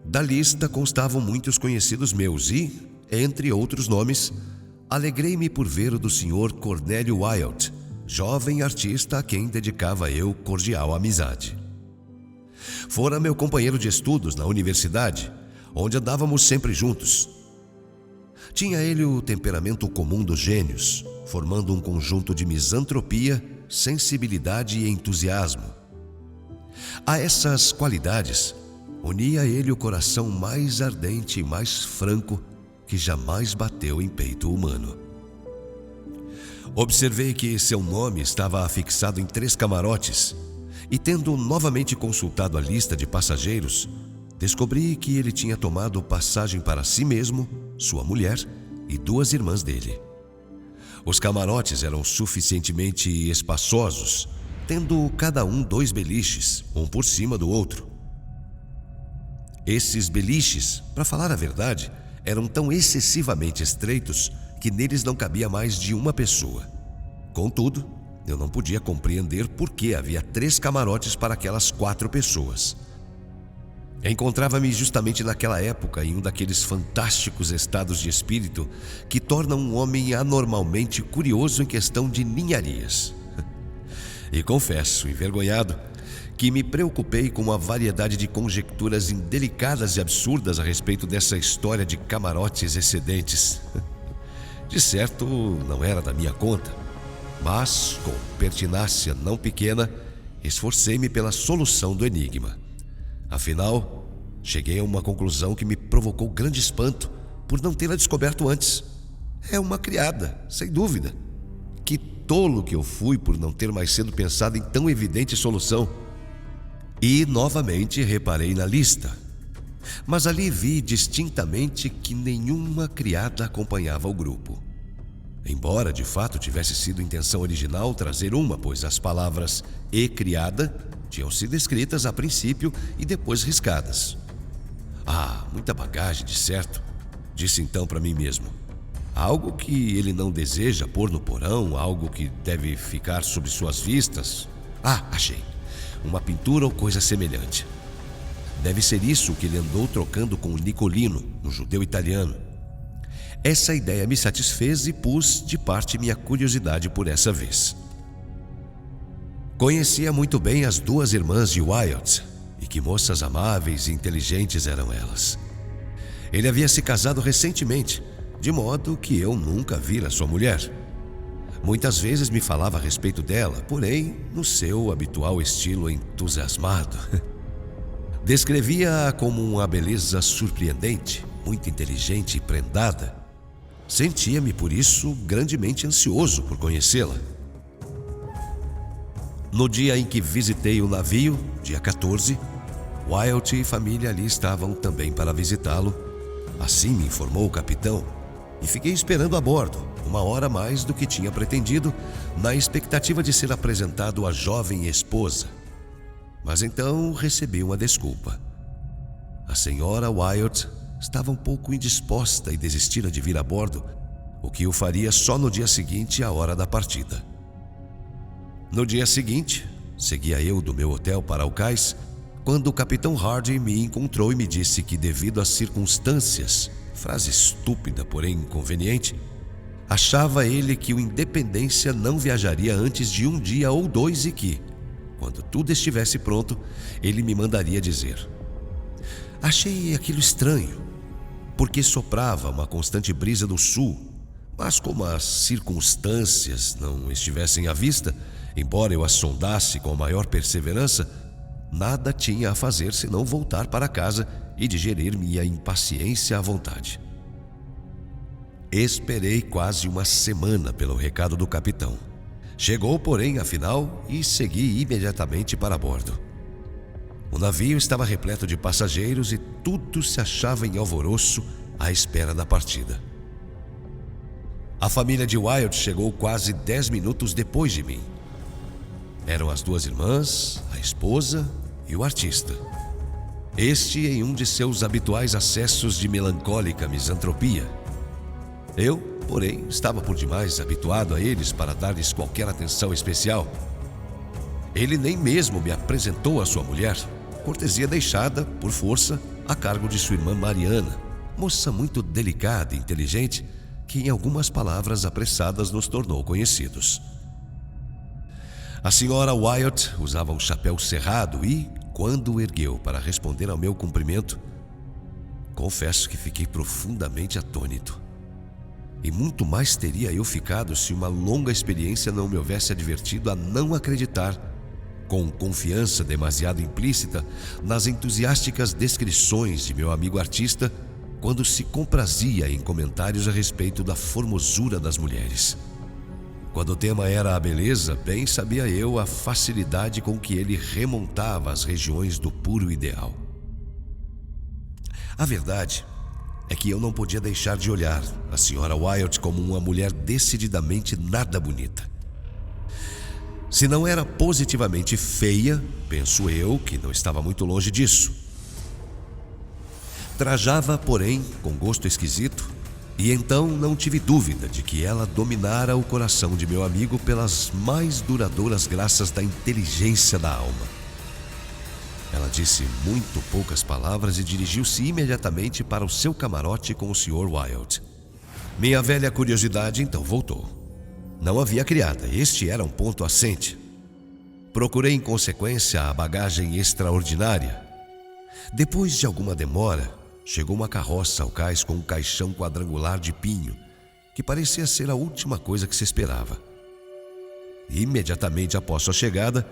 Da lista constavam muitos conhecidos meus e, entre outros nomes, alegrei-me por ver o do Sr. Cornélio Wilde, jovem artista a quem dedicava eu cordial amizade. Fora meu companheiro de estudos na universidade, onde andávamos sempre juntos. Tinha ele o temperamento comum dos gênios, formando um conjunto de misantropia, sensibilidade e entusiasmo. A essas qualidades, unia ele o coração mais ardente e mais franco que jamais bateu em peito humano. Observei que seu nome estava afixado em 3 camarotes e, tendo novamente consultado a lista de passageiros, descobri que ele tinha tomado passagem para si mesmo, sua mulher e 2 irmãs dele. Os camarotes eram suficientemente espaçosos, tendo cada um 2 beliches, um por cima do outro. Esses beliches, para falar a verdade, eram tão excessivamente estreitos que neles não cabia mais de uma pessoa. Contudo, eu não podia compreender por que havia 3 camarotes para aquelas 4 pessoas. Encontrava-me justamente naquela época em um daqueles fantásticos estados de espírito que tornam um homem anormalmente curioso em questão de ninharias. E confesso, envergonhado, que me preocupei com uma variedade de conjecturas indelicadas e absurdas a respeito dessa história de camarotes excedentes. De certo, não era da minha conta, mas, com pertinácia não pequena, esforcei-me pela solução do enigma. Afinal, cheguei a uma conclusão que me provocou grande espanto por não tê-la descoberto antes. É uma criada, sem dúvida. Que tolo que eu fui por não ter mais cedo pensado em tão evidente solução. E novamente reparei na lista. Mas ali vi distintamente que nenhuma criada acompanhava o grupo. Embora de fato tivesse sido intenção original trazer uma, pois as palavras "e criada" tinham sido escritas a princípio e depois riscadas. Muita bagagem, de certo, disse então para mim mesmo. Algo que ele não deseja pôr no porão, algo que deve ficar sob suas vistas. Achei. Uma pintura ou coisa semelhante. Deve ser isso que ele andou trocando com o Nicolino, um judeu italiano. Essa ideia me satisfez e pus de parte minha curiosidade por essa vez. Conhecia muito bem as duas irmãs de Wyatt, e que moças amáveis e inteligentes eram elas. Ele havia se casado recentemente, de modo que eu nunca vira sua mulher. Muitas vezes me falava a respeito dela, porém no seu habitual estilo entusiasmado. Descrevia-a como uma beleza surpreendente, muito inteligente e prendada. Sentia-me, por isso, grandemente ansioso por conhecê-la. No dia em que visitei o navio, dia 14, Wyatt e família ali estavam também para visitá-lo. Assim me informou o capitão, e fiquei esperando a bordo, 1 hora mais do que tinha pretendido, na expectativa de ser apresentado à jovem esposa. Mas então recebi uma desculpa. A senhora Wyatt estava um pouco indisposta e desistira de vir a bordo, o que o faria só no dia seguinte à hora da partida. No dia seguinte, seguia eu do meu hotel para o cais, quando o capitão Hardy me encontrou e me disse que, devido às circunstâncias, frase estúpida, porém inconveniente, achava ele que o Independência não viajaria antes de 1 dia ou 2 e que, quando tudo estivesse pronto, ele me mandaria dizer. Achei aquilo estranho, porque soprava uma constante brisa do sul, mas como as circunstâncias não estivessem à vista, embora eu as sondasse com a maior perseverança, nada tinha a fazer senão voltar para casa e digerir minha impaciência à vontade. Esperei quase 1 semana pelo recado do capitão. Chegou, porém, afinal, e segui imediatamente para bordo. O navio estava repleto de passageiros e tudo se achava em alvoroço à espera da partida. A família de Wyatt chegou quase 10 minutos depois de mim. Eram as 2 irmãs, a esposa e o artista. Este em um de seus habituais acessos de melancólica misantropia. Eu, porém, estava por demais habituado a eles para dar-lhes qualquer atenção especial. Ele nem mesmo me apresentou a sua mulher, cortesia deixada, por força, a cargo de sua irmã Mariana, moça muito delicada e inteligente, que em algumas palavras apressadas nos tornou conhecidos. A senhora Wyatt usava um chapéu cerrado e, quando o ergueu para responder ao meu cumprimento, confesso que fiquei profundamente atônito. E muito mais teria eu ficado se uma longa experiência não me houvesse advertido a não acreditar, com confiança demasiado implícita, nas entusiásticas descrições de meu amigo artista quando se comprazia em comentários a respeito da formosura das mulheres. Quando o tema era a beleza, bem sabia eu a facilidade com que ele remontava às regiões do puro ideal. A verdade é que eu não podia deixar de olhar a senhora Wyatt como uma mulher decididamente nada bonita. Se não era positivamente feia, penso eu que não estava muito longe disso. Trajava, porém, com gosto esquisito, e então não tive dúvida de que ela dominara o coração de meu amigo pelas mais duradouras graças da inteligência da alma. Ela disse muito poucas palavras e dirigiu-se imediatamente para o seu camarote com o Sr. Wyatt. Minha velha curiosidade então voltou. Não havia criada, este era um ponto assente. Procurei em consequência a bagagem extraordinária. Depois de alguma demora, chegou uma carroça ao cais com um caixão quadrangular de pinho, que parecia ser a última coisa que se esperava. Imediatamente após sua chegada,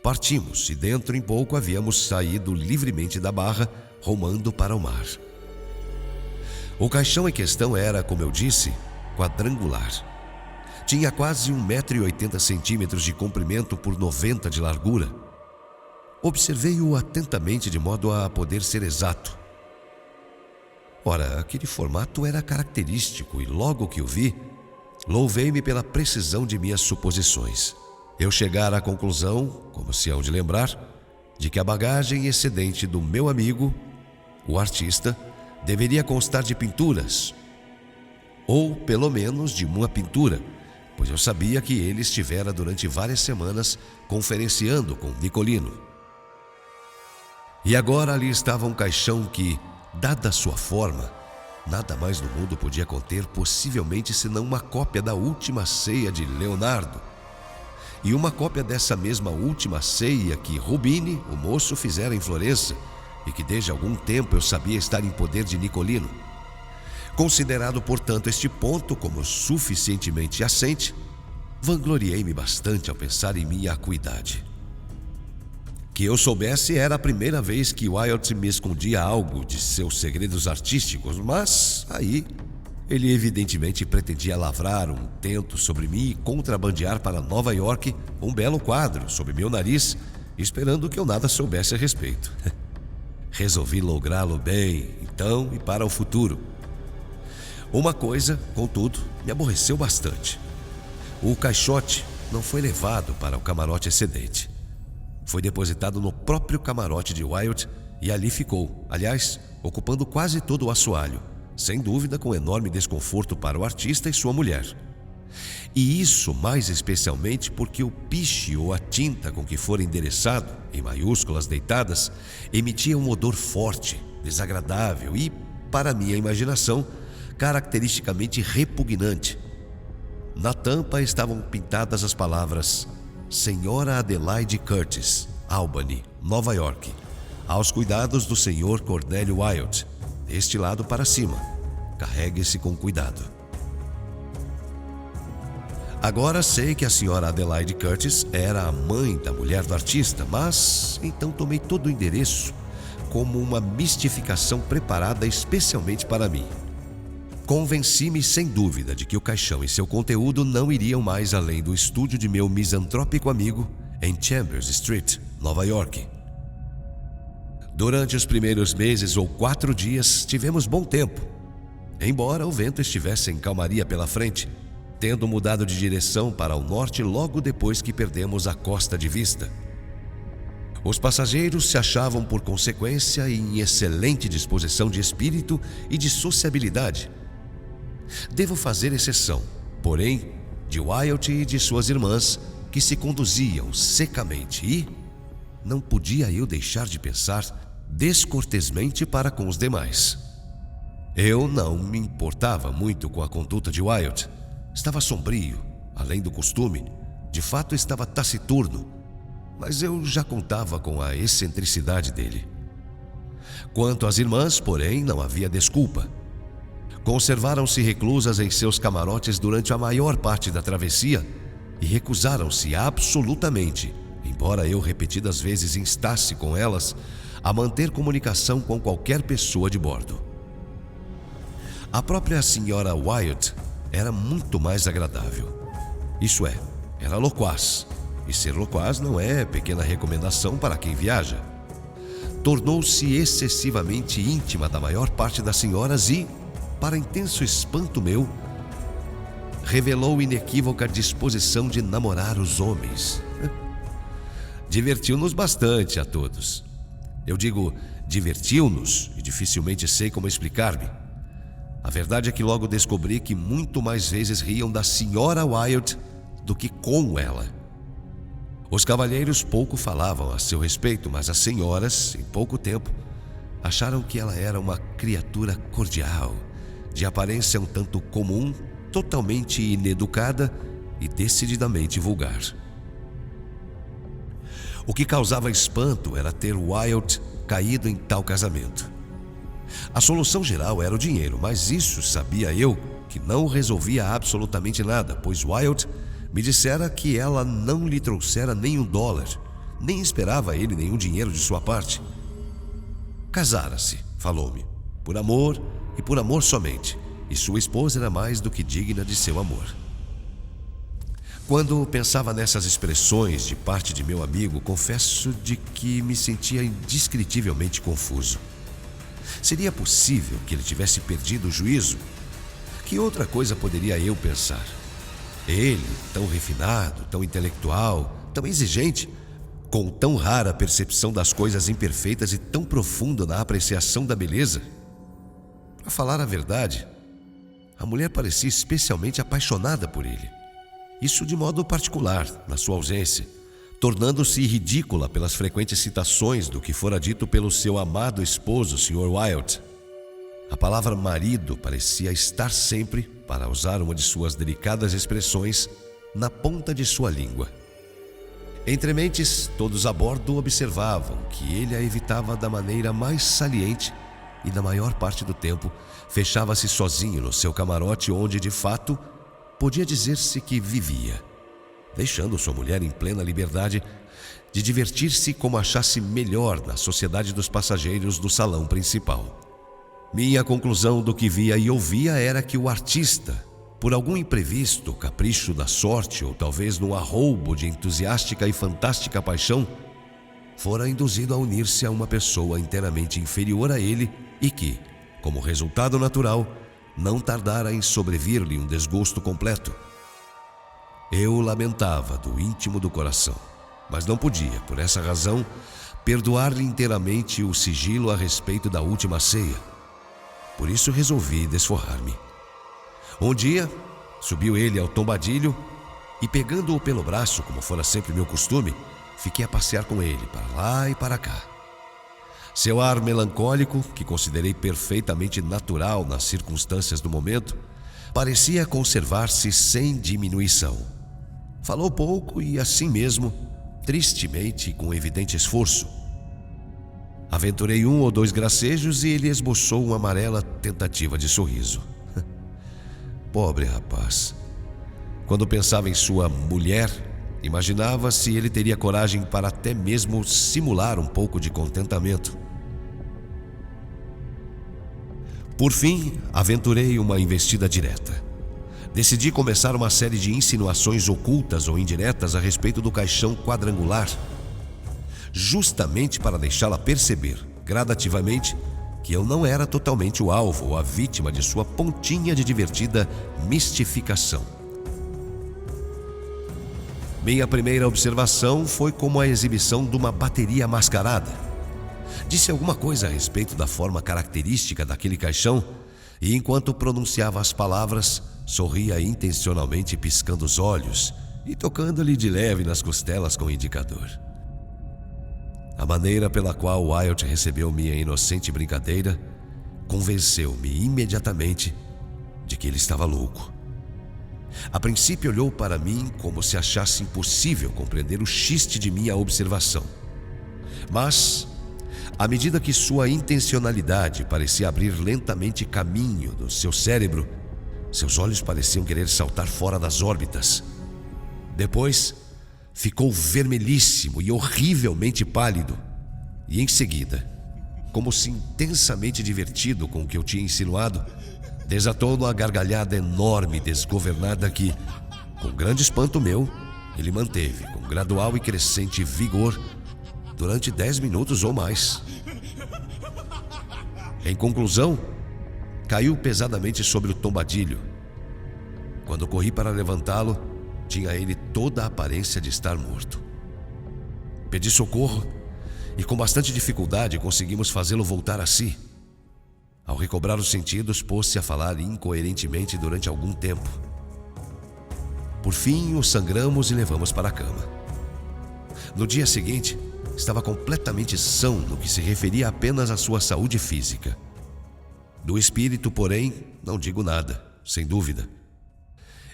partimos e dentro em pouco havíamos saído livremente da barra, rumando para o mar. O caixão em questão era, como eu disse, quadrangular. Tinha quase 1,80 m de comprimento por 90 de largura. Observei-o atentamente de modo a poder ser exato. Ora, aquele formato era característico e logo que o vi, louvei-me pela precisão de minhas suposições. Eu chegara à conclusão, como se hão de lembrar, de que a bagagem excedente do meu amigo, o artista, deveria constar de pinturas, ou pelo menos de uma pintura, pois eu sabia que ele estivera durante várias semanas conferenciando com Nicolino. E agora ali estava um caixão que, dada a sua forma, nada mais no mundo podia conter possivelmente senão uma cópia da Última Ceia de Leonardo e uma cópia dessa mesma Última Ceia que Rubini, o moço, fizera em Florença e que desde algum tempo eu sabia estar em poder de Nicolino. Considerado, portanto, este ponto como suficientemente assente, vangloriei-me bastante ao pensar em minha acuidade. Que eu soubesse, era a primeira vez que Wilde me escondia algo de seus segredos artísticos, mas aí ele evidentemente pretendia lavrar um tento sobre mim e contrabandear para Nova York um belo quadro sob meu nariz, esperando que eu nada soubesse a respeito. Resolvi lográ-lo bem, então, e para o futuro. Uma coisa, contudo, me aborreceu bastante. O caixote não foi levado para o camarote excedente. Foi depositado no próprio camarote de Wilde e ali ficou, aliás, ocupando quase todo o assoalho, sem dúvida com enorme desconforto para o artista e sua mulher. E isso mais especialmente porque o piche ou a tinta com que fora endereçado, em maiúsculas deitadas, emitia um odor forte, desagradável e, para minha imaginação, caracteristicamente repugnante. Na tampa estavam pintadas as palavras Senhora Adelaide Curtis, Albany, Nova York, aos cuidados do Sr. Cornélio Wilde, deste lado para cima. Carregue-se com cuidado. Agora sei que a Sra. Adelaide Curtis era a mãe da mulher do artista, mas então tomei todo o endereço como uma mistificação preparada especialmente para mim. Convenci-me sem dúvida de que o caixão e seu conteúdo não iriam mais além do estúdio de meu misantrópico amigo em Chambers Street, Nova York. Durante os primeiros meses ou 4 dias tivemos bom tempo, embora o vento estivesse em calmaria pela frente, tendo mudado de direção para o norte logo depois que perdemos a costa de vista. Os passageiros se achavam, por consequência, em excelente disposição de espírito e de sociabilidade. Devo fazer exceção, porém, de Wilde e de suas irmãs, que se conduziam secamente e não podia eu deixar de pensar descortesmente para com os demais. Eu não me importava muito com a conduta de Wilde. Estava sombrio, além do costume, de fato estava taciturno, mas eu já contava com a excentricidade dele. Quanto às irmãs, porém, não havia desculpa. Conservaram-se reclusas em seus camarotes durante a maior parte da travessia e recusaram-se absolutamente, embora eu repetidas vezes instasse com elas, a manter comunicação com qualquer pessoa de bordo. A própria senhora Wilde era muito mais agradável. Isso é, era loquaz, e ser loquaz não é pequena recomendação para quem viaja. Tornou-se excessivamente íntima da maior parte das senhoras e, para intenso espanto meu, revelou inequívoca disposição de namorar os homens. Divertiu-nos bastante a todos. Eu digo divertiu-nos e dificilmente sei como explicar-me. A verdade é que logo descobri que muito mais vezes riam da senhora Wilde do que com ela. Os cavalheiros pouco falavam a seu respeito, mas as senhoras, em pouco tempo, acharam que ela era uma criatura cordial, de aparência um tanto comum, totalmente ineducada e decididamente vulgar. O que causava espanto era ter Wilde caído em tal casamento. A solução geral era o dinheiro, mas isso sabia eu que não resolvia absolutamente nada, pois Wilde me dissera que ela não lhe trouxera nem $1, nem esperava ele nenhum dinheiro de sua parte. Casara-se, falou-me, por amor e por amor somente, e sua esposa era mais do que digna de seu amor. Quando pensava nessas expressões de parte de meu amigo, confesso de que me sentia indescritivelmente confuso. Seria possível que ele tivesse perdido o juízo? Que outra coisa poderia eu pensar? Ele, tão refinado, tão intelectual, tão exigente, com tão rara percepção das coisas imperfeitas e tão profundo na apreciação da beleza? Para falar a verdade, a mulher parecia especialmente apaixonada por ele. Isso de modo particular, na sua ausência, tornando-se ridícula pelas frequentes citações do que fora dito pelo seu amado esposo, Sr. Wilde. A palavra marido parecia estar sempre, para usar uma de suas delicadas expressões, na ponta de sua língua. Entre mentes, todos a bordo observavam que ele a evitava da maneira mais saliente e, na maior parte do tempo, fechava-se sozinho no seu camarote onde, de fato, podia dizer-se que vivia, deixando sua mulher em plena liberdade de divertir-se como achasse melhor na sociedade dos passageiros do salão principal. Minha conclusão do que via e ouvia era que o artista, por algum imprevisto, capricho da sorte ou talvez num arroubo de entusiástica e fantástica paixão, fora induzido a unir-se a uma pessoa inteiramente inferior a ele e que, como resultado natural, não tardara em sobrevir-lhe um desgosto completo. Eu lamentava do íntimo do coração, mas não podia, por essa razão, perdoar-lhe inteiramente o sigilo a respeito da última ceia. Por isso resolvi desforrar-me. Um dia, subiu ele ao tombadilho e, pegando-o pelo braço, como fora sempre meu costume, fiquei a passear com ele, para lá e para cá. Seu ar melancólico, que considerei perfeitamente natural nas circunstâncias do momento, parecia conservar-se sem diminuição. Falou pouco e, assim mesmo, tristemente e com evidente esforço. Aventurei 1 ou 2 gracejos e ele esboçou uma amarela tentativa de sorriso. Pobre rapaz. Quando pensava em sua mulher, imaginava se ele teria coragem para até mesmo simular um pouco de contentamento. Por fim, aventurei uma investida direta. Decidi começar uma série de insinuações ocultas ou indiretas a respeito do caixão quadrangular, justamente para deixá-la perceber, gradativamente, que eu não era totalmente o alvo ou a vítima de sua pontinha de divertida mistificação. Minha primeira observação foi como a exibição de uma bateria mascarada. Disse alguma coisa a respeito da forma característica daquele caixão e, enquanto pronunciava as palavras, sorria intencionalmente piscando os olhos e tocando-lhe de leve nas costelas com o indicador. A maneira pela qual Wilde recebeu minha inocente brincadeira convenceu-me imediatamente de que ele estava louco. A princípio olhou para mim como se achasse impossível compreender o chiste de minha observação. Mas, à medida que sua intencionalidade parecia abrir lentamente caminho no seu cérebro, seus olhos pareciam querer saltar fora das órbitas. Depois, ficou vermelhíssimo e horrivelmente pálido. E em seguida, como se intensamente divertido com o que eu tinha insinuado, desatou numa gargalhada enorme e desgovernada que, com grande espanto meu, ele manteve com gradual e crescente vigor durante 10 minutos ou mais. Em conclusão, caiu pesadamente sobre o tombadilho. Quando corri para levantá-lo, tinha ele toda a aparência de estar morto. Pedi socorro e, com bastante dificuldade, conseguimos fazê-lo voltar a si. Ao recobrar os sentidos, pôs-se a falar incoerentemente durante algum tempo. Por fim, o sangramos e levamos para a cama. No dia seguinte, estava completamente são no que se referia apenas à sua saúde física. Do espírito, porém, não digo nada, sem dúvida.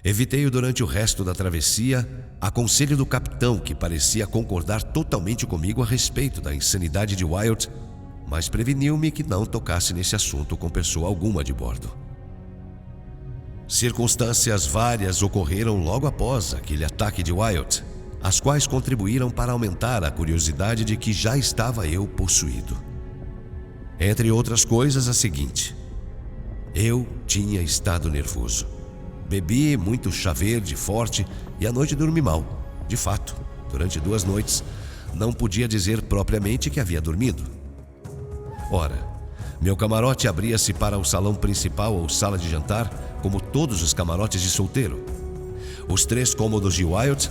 Evitei-o durante o resto da travessia, a conselho do capitão, que parecia concordar totalmente comigo a respeito da insanidade de Wilde, mas preveniu-me que não tocasse nesse assunto com pessoa alguma de bordo. Circunstâncias várias ocorreram logo após aquele ataque de Wilde, as quais contribuíram para aumentar a curiosidade de que já estava eu possuído. Entre outras coisas, a seguinte: Eu tinha estado nervoso. Bebi muito chá verde forte e à noite dormi mal. De fato, durante 2 noites, não podia dizer propriamente que havia dormido. Ora, meu camarote abria-se para o salão principal ou sala de jantar, como todos os camarotes de solteiro. Os 3 cômodos de Wilde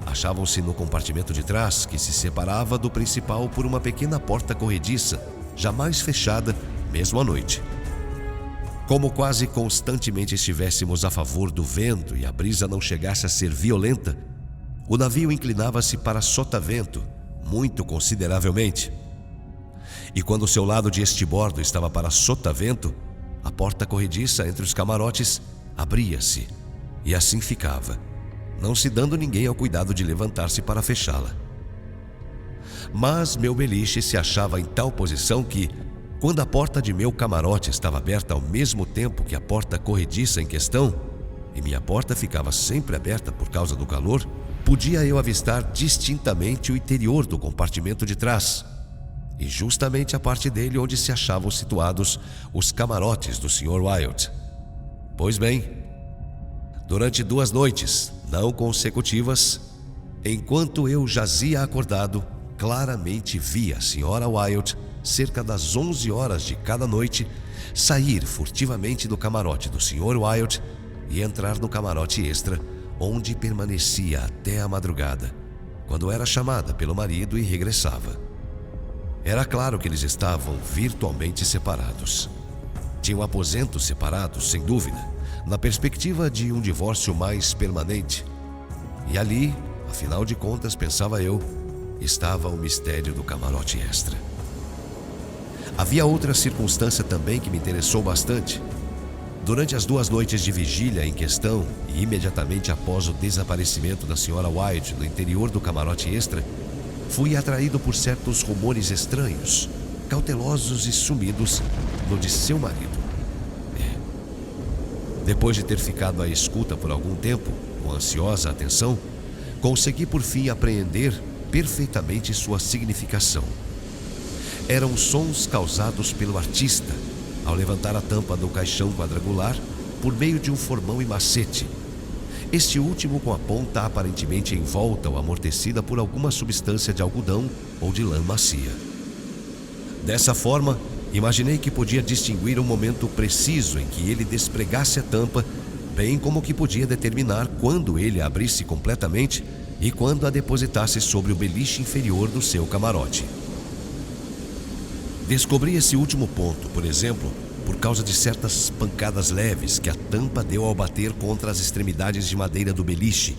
achavam-se no compartimento de trás, que se separava do principal por uma pequena porta corrediça, jamais fechada, mesmo à noite. Como quase constantemente estivéssemos a favor do vento e a brisa não chegasse a ser violenta, o navio inclinava-se para sotavento, muito consideravelmente. E quando o seu lado de estibordo estava para sotavento, a porta corrediça entre os camarotes abria-se, e assim ficava, não se dando ninguém ao cuidado de levantar-se para fechá-la. Mas meu beliche se achava em tal posição que, quando a porta de meu camarote estava aberta ao mesmo tempo que a porta corrediça em questão, e minha porta ficava sempre aberta por causa do calor, podia eu avistar distintamente o interior do compartimento de trás, e justamente a parte dele onde se achavam situados os camarotes do Sr. Wilde. Pois bem, durante 2 noites, não consecutivas, enquanto eu jazia acordado, claramente vi a Sra. Wilde, cerca das 11 horas de cada noite, sair furtivamente do camarote do Sr. Wilde e entrar no camarote extra, onde permanecia até a madrugada, quando era chamada pelo marido e regressava. Era claro que eles estavam virtualmente separados. Tinham aposentos separados, sem dúvida, na perspectiva de um divórcio mais permanente. E ali, afinal de contas, pensava eu, estava o mistério do camarote extra. Havia outra circunstância também que me interessou bastante. Durante as 2 noites de vigília em questão, e imediatamente após o desaparecimento da Sra. Wilde no interior do camarote extra, fui atraído por certos rumores estranhos, cautelosos e sumidos no de seu marido. Depois de ter ficado à escuta por algum tempo, com ansiosa atenção, consegui por fim apreender perfeitamente sua significação. Eram sons causados pelo artista ao levantar a tampa do caixão quadrangular por meio de um formão e macete, este último com a ponta aparentemente envolta ou amortecida por alguma substância de algodão ou de lã macia. Dessa forma, imaginei que podia distinguir o momento preciso em que ele despregasse a tampa, bem como que podia determinar quando ele a abrisse completamente e quando a depositasse sobre o beliche inferior do seu camarote. Descobri esse último ponto, por exemplo, por causa de certas pancadas leves que a tampa deu ao bater contra as extremidades de madeira do beliche,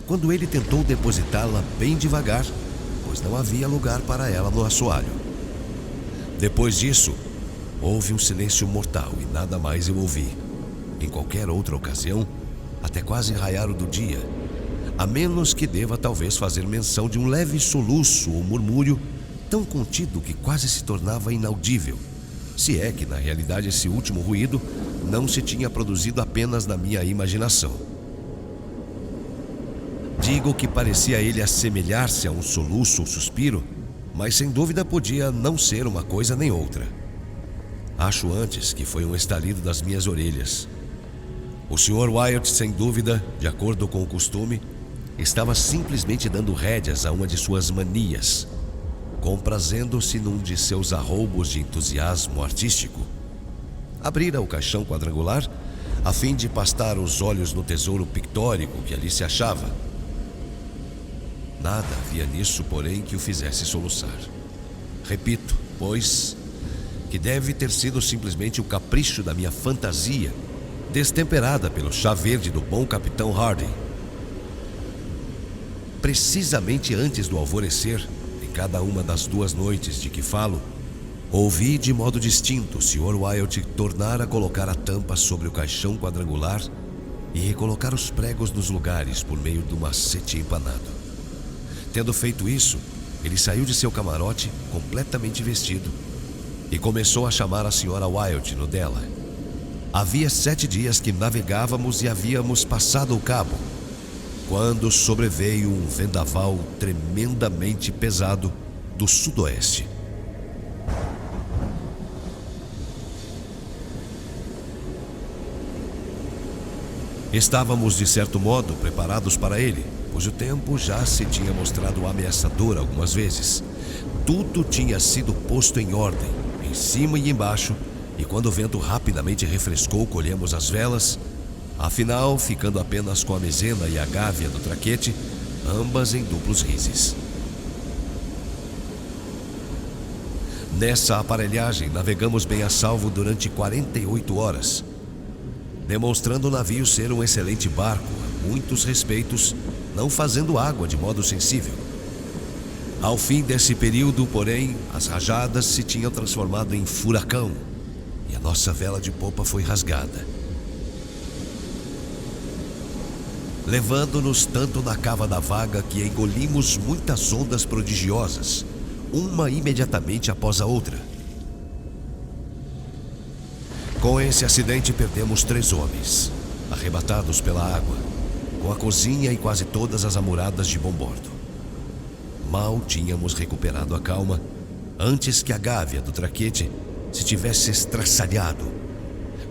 quando ele tentou depositá-la bem devagar, pois não havia lugar para ela no assoalho. Depois disso, houve um silêncio mortal e nada mais eu ouvi. Em qualquer outra ocasião, até quase raiar o do dia, a menos que deva talvez fazer menção de um leve soluço ou murmúrio tão contido que quase se tornava inaudível, se é que na realidade esse último ruído não se tinha produzido apenas na minha imaginação. Digo que parecia ele assemelhar-se a um soluço ou suspiro, mas sem dúvida podia não ser uma coisa nem outra. Acho antes que foi um estalido das minhas orelhas. O Sr. Wilde, sem dúvida, de acordo com o costume, estava simplesmente dando rédeas a uma de suas manias, comprazendo-se num de seus arroubos de entusiasmo artístico. Abrira o caixão quadrangular a fim de pastar os olhos no tesouro pictórico que ali se achava. Nada havia nisso, porém, que o fizesse soluçar. Repito, pois, que deve ter sido simplesmente o capricho da minha fantasia, destemperada pelo chá verde do bom capitão Harding. Precisamente antes do alvorecer, em cada uma das 2 noites de que falo, ouvi de modo distinto o Sr. Wilde tornar a colocar a tampa sobre o caixão quadrangular e recolocar os pregos nos lugares por meio do macete empanado. Tendo feito isso, ele saiu de seu camarote completamente vestido e começou a chamar a Sra. Wilde no dela. Havia 7 dias que navegávamos e havíamos passado o cabo, quando sobreveio um vendaval tremendamente pesado do sudoeste. Estávamos, de certo modo, preparados para ele, pois o tempo já se tinha mostrado ameaçador algumas vezes. Tudo tinha sido posto em ordem, em cima e embaixo, e quando o vento rapidamente refrescou, colhemos as velas, afinal, ficando apenas com a mezena e a gávea do traquete, ambas em duplos rises. Nessa aparelhagem, navegamos bem a salvo durante 48 horas, demonstrando o navio ser um excelente barco, a muitos respeitos, não fazendo água de modo sensível. Ao fim desse período, porém, as rajadas se tinham transformado em furacão e a nossa vela de popa foi rasgada, levando-nos tanto na cava da vaga que engolimos muitas ondas prodigiosas, uma imediatamente após a outra. Com esse acidente perdemos 3 homens, arrebatados pela água, com a cozinha e quase todas as amuradas de bom bordo. Mal tínhamos recuperado a calma, antes que a gávea do traquete se tivesse estraçalhado,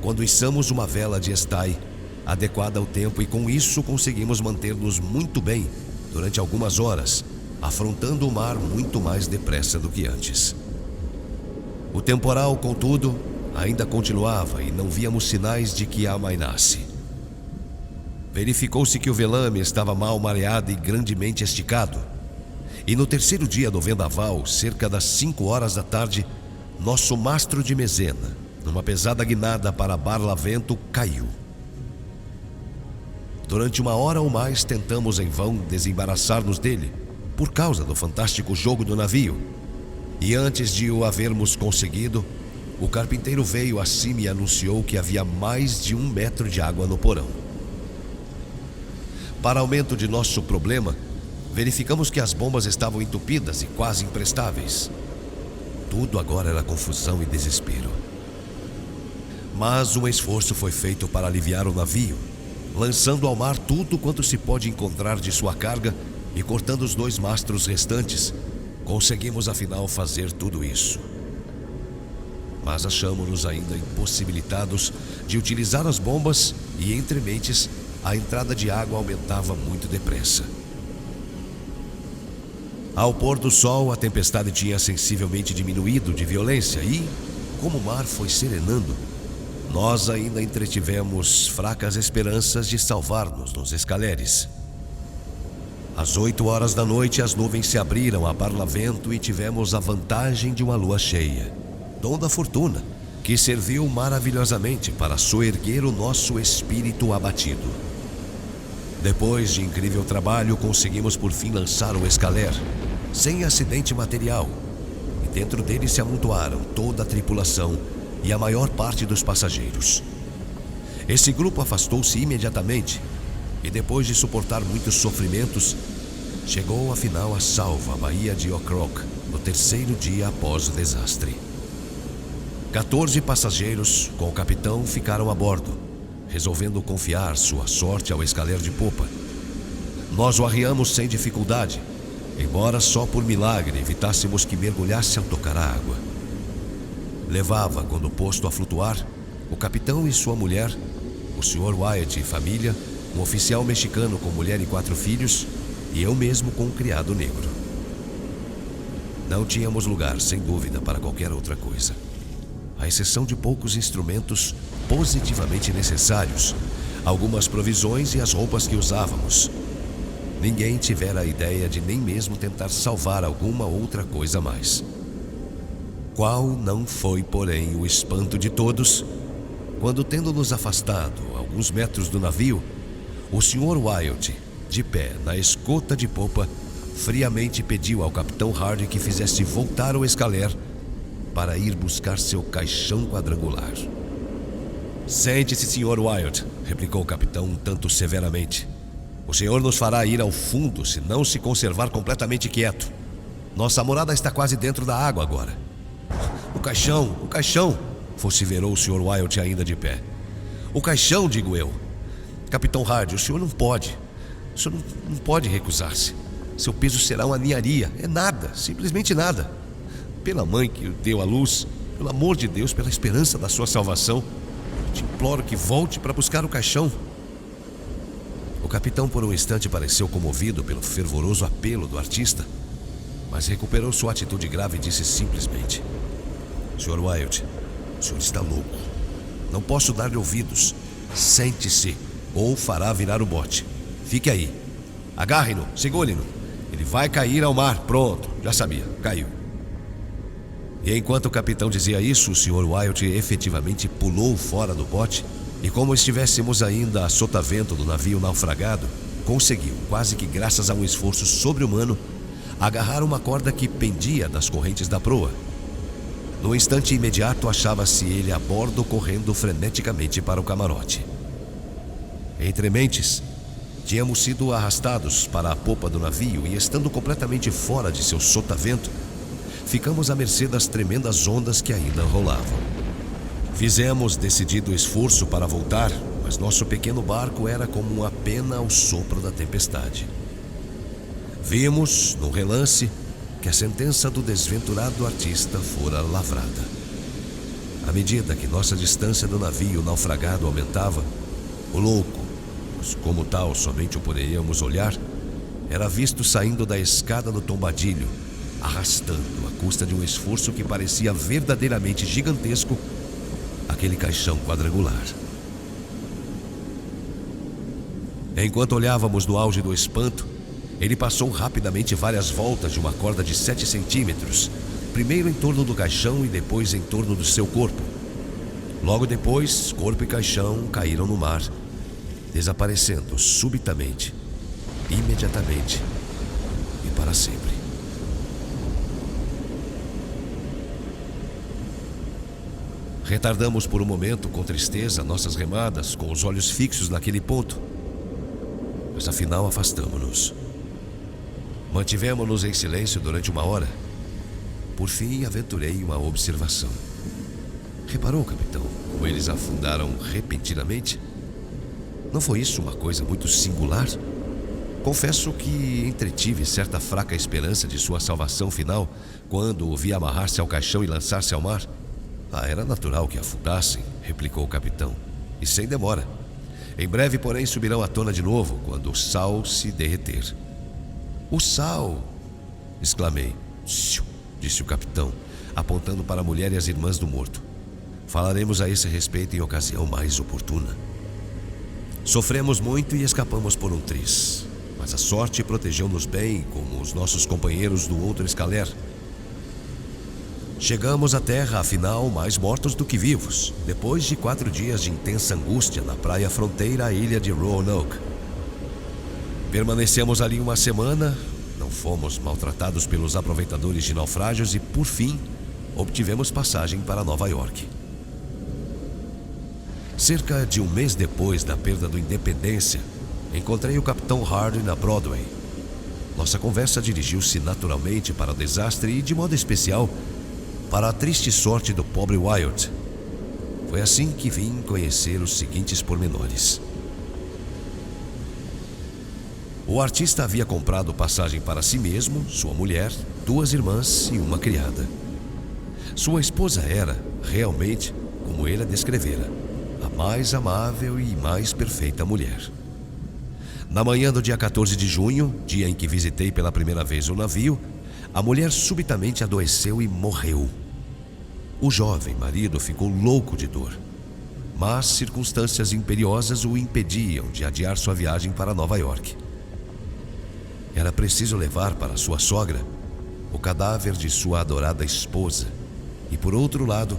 quando içamos uma vela de estai, adequada ao tempo, e com isso conseguimos manter-nos muito bem durante algumas horas, afrontando o mar muito mais depressa do que antes. O temporal, contudo, ainda continuava e não víamos sinais de que amainasse. Verificou-se que o velame estava mal mareado e grandemente esticado, e no terceiro dia do vendaval, cerca das 5 horas da tarde, nosso mastro de mezena, numa pesada guinada para barlavento, caiu. Durante 1 hora ou mais tentamos em vão desembaraçar-nos dele, por causa do fantástico jogo do navio, e antes de o havermos conseguido, o carpinteiro veio acima e anunciou que havia mais de 1 metro de água no porão. Para aumento de nosso problema, verificamos que as bombas estavam entupidas e quase imprestáveis. Tudo agora era confusão e desespero. Mas um esforço foi feito para aliviar o navio, lançando ao mar tudo quanto se pode encontrar de sua carga e cortando os 2 mastros restantes. Conseguimos afinal fazer tudo isso. Mas achamos-nos ainda impossibilitados de utilizar as bombas e, entre mentes, a entrada de água aumentava muito depressa. Ao pôr do sol, a tempestade tinha sensivelmente diminuído de violência e, como o mar foi serenando, nós ainda entretivemos fracas esperanças de salvar-nos nos escaleres. Às 8 horas da noite, as nuvens se abriram a barlavento e tivemos a vantagem de uma lua cheia, dom da fortuna, que serviu maravilhosamente para soerguer o nosso espírito abatido. Depois de incrível trabalho, conseguimos por fim lançar o escaler, sem acidente material, e dentro dele se amontoaram toda a tripulação e a maior parte dos passageiros. Esse grupo afastou-se imediatamente, e depois de suportar muitos sofrimentos, chegou afinal a salvo à Baía de Ocrock, no terceiro dia após o desastre. 14 passageiros, com o capitão, ficaram a bordo, resolvendo confiar sua sorte ao escaler de popa. Nós o arriamos sem dificuldade, embora só por milagre evitássemos que mergulhasse ao tocar a água. Levava, quando posto a flutuar, o capitão e sua mulher, o Sr. Wyatt e família, um oficial mexicano com mulher e 4 filhos, e eu mesmo com um criado negro. Não tínhamos lugar, sem dúvida, para qualquer outra coisa, à exceção de poucos instrumentos positivamente necessários, algumas provisões e as roupas que usávamos. Ninguém tivera a ideia de nem mesmo tentar salvar alguma outra coisa mais. Qual não foi, porém, o espanto de todos, quando, tendo-nos afastado alguns metros do navio, o Sr. Wyatt, de pé na escota de popa, friamente pediu ao capitão Hardy que fizesse voltar o escaler para ir buscar seu caixão quadrangular. "Sente-se, Sr. Wyatt", replicou o capitão um tanto severamente. "O senhor nos fará ir ao fundo se não se conservar completamente quieto. Nossa morada está quase dentro da água agora." O caixão, vociferou o Sr. Wyatt ainda de pé. "O caixão, digo eu. Capitão Hardy, o senhor não pode. O senhor não pode recusar-se. Seu peso será uma ninharia. É nada, simplesmente nada. Pela mãe que o deu à luz, pelo amor de Deus, pela esperança da sua salvação, te imploro que volte para buscar o caixão." O capitão por um instante pareceu comovido pelo fervoroso apelo do artista, mas recuperou sua atitude grave e disse simplesmente: Sr. Wilde, o senhor está louco. Não posso dar-lhe ouvidos. Sente-se, ou fará virar o bote. Fique aí. Agarre-no, segure-no. Ele vai cair ao mar. Pronto, já sabia, caiu. E enquanto o capitão dizia isso, o Sr. Wilde efetivamente pulou fora do bote e, como estivéssemos ainda a sotavento do navio naufragado, conseguiu, quase que graças a um esforço sobre-humano, agarrar uma corda que pendia das correntes da proa. No instante imediato, achava-se ele a bordo, correndo freneticamente para o camarote. Entre mentes, tínhamos sido arrastados para a popa do navio e, estando completamente fora de seu sotavento, ficamos à mercê das tremendas ondas que ainda rolavam. Fizemos decidido esforço para voltar, mas nosso pequeno barco era como uma pena ao sopro da tempestade. Vimos, num relance, que a sentença do desventurado artista fora lavrada. À medida que nossa distância do navio naufragado aumentava, o louco, pois como tal somente o poderíamos olhar, era visto saindo da escada do tombadilho, arrastando, à custa de um esforço que parecia verdadeiramente gigantesco, aquele caixão quadrangular. Enquanto olhávamos no auge do espanto, ele passou rapidamente várias voltas de uma corda de 7 centímetros, primeiro em torno do caixão e depois em torno do seu corpo. Logo depois, corpo e caixão caíram no mar, desaparecendo subitamente, imediatamente e para sempre. Retardamos por um momento, com tristeza, nossas remadas, com os olhos fixos naquele ponto, mas afinal afastamo-nos. Mantivemos-nos em silêncio durante uma hora. Por fim, aventurei uma observação. Reparou, capitão, como eles afundaram repentinamente? Não foi isso uma coisa muito singular? Confesso que entretive certa fraca esperança de sua salvação final quando o vi amarrar-se ao caixão e lançar-se ao mar. Era natural que afundassem, replicou o capitão, e sem demora. Em breve, porém, subirão à tona de novo quando o sal se derreter. O sal! Exclamei. Disse o capitão, apontando para a mulher e as irmãs do morto. Falaremos a esse respeito em ocasião mais oportuna. Sofremos muito e escapamos por um triz, mas a sorte protegeu-nos bem, como os nossos companheiros do outro escaler. Chegamos à terra, afinal, mais mortos do que vivos, depois de 4 dias de intensa angústia na praia fronteira à ilha de Roanoke. Permanecemos ali uma semana, não fomos maltratados pelos aproveitadores de naufrágios e, por fim, obtivemos passagem para Nova York. Cerca de um mês depois da perda do Independência, encontrei o capitão Hardy na Broadway. Nossa conversa dirigiu-se naturalmente para o desastre e, de modo especial, para a triste sorte do pobre Wilde. Foi assim que vim conhecer os seguintes pormenores. O artista havia comprado passagem para si mesmo, sua mulher, 2 irmãs e uma criada. Sua esposa era, realmente, como ele a descrevera, a mais amável e mais perfeita mulher. Na manhã do dia 14 de junho, dia em que visitei pela primeira vez o navio, a mulher subitamente adoeceu e morreu. O jovem marido ficou louco de dor, mas circunstâncias imperiosas o impediam de adiar sua viagem para Nova York. Era preciso levar para sua sogra o cadáver de sua adorada esposa e, por outro lado,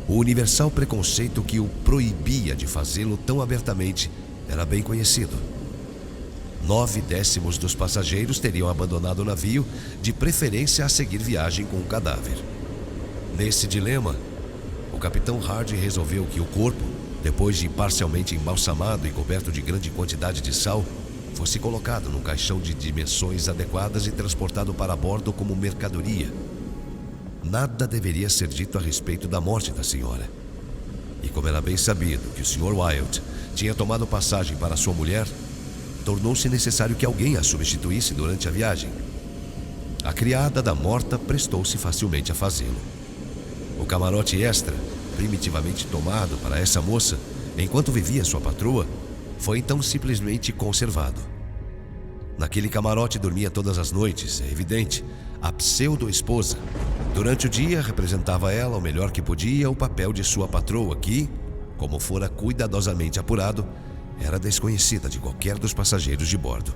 o universal preconceito que o proibia de fazê-lo tão abertamente era bem conhecido. 9/10 dos passageiros teriam abandonado o navio, de preferência a seguir viagem com o cadáver. Nesse dilema, o capitão Hardy resolveu que o corpo, depois de parcialmente embalsamado e coberto de grande quantidade de sal, fosse colocado num caixão de dimensões adequadas e transportado para bordo como mercadoria. Nada deveria ser dito a respeito da morte da senhora. E como era bem sabido que o Sr. Wilde tinha tomado passagem para sua mulher, tornou-se necessário que alguém a substituísse durante a viagem. A criada da morta prestou-se facilmente a fazê-lo. O camarote extra, primitivamente tomado para essa moça, enquanto vivia sua patroa, foi então simplesmente conservado. Naquele camarote dormia todas as noites, é evidente, a pseudo-esposa. Durante o dia, representava ela o melhor que podia o papel de sua patroa que, como fora cuidadosamente apurado, era desconhecida de qualquer dos passageiros de bordo.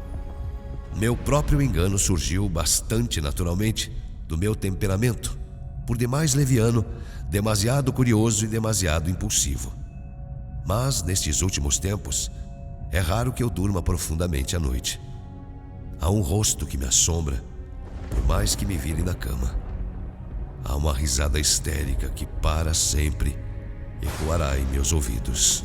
Meu próprio engano surgiu bastante naturalmente do meu temperamento, por demais leviano, demasiado curioso e demasiado impulsivo. Mas, nestes últimos tempos, é raro que eu durma profundamente à noite. Há um rosto que me assombra, por mais que me vire na cama. Há uma risada histérica que para sempre ecoará em meus ouvidos.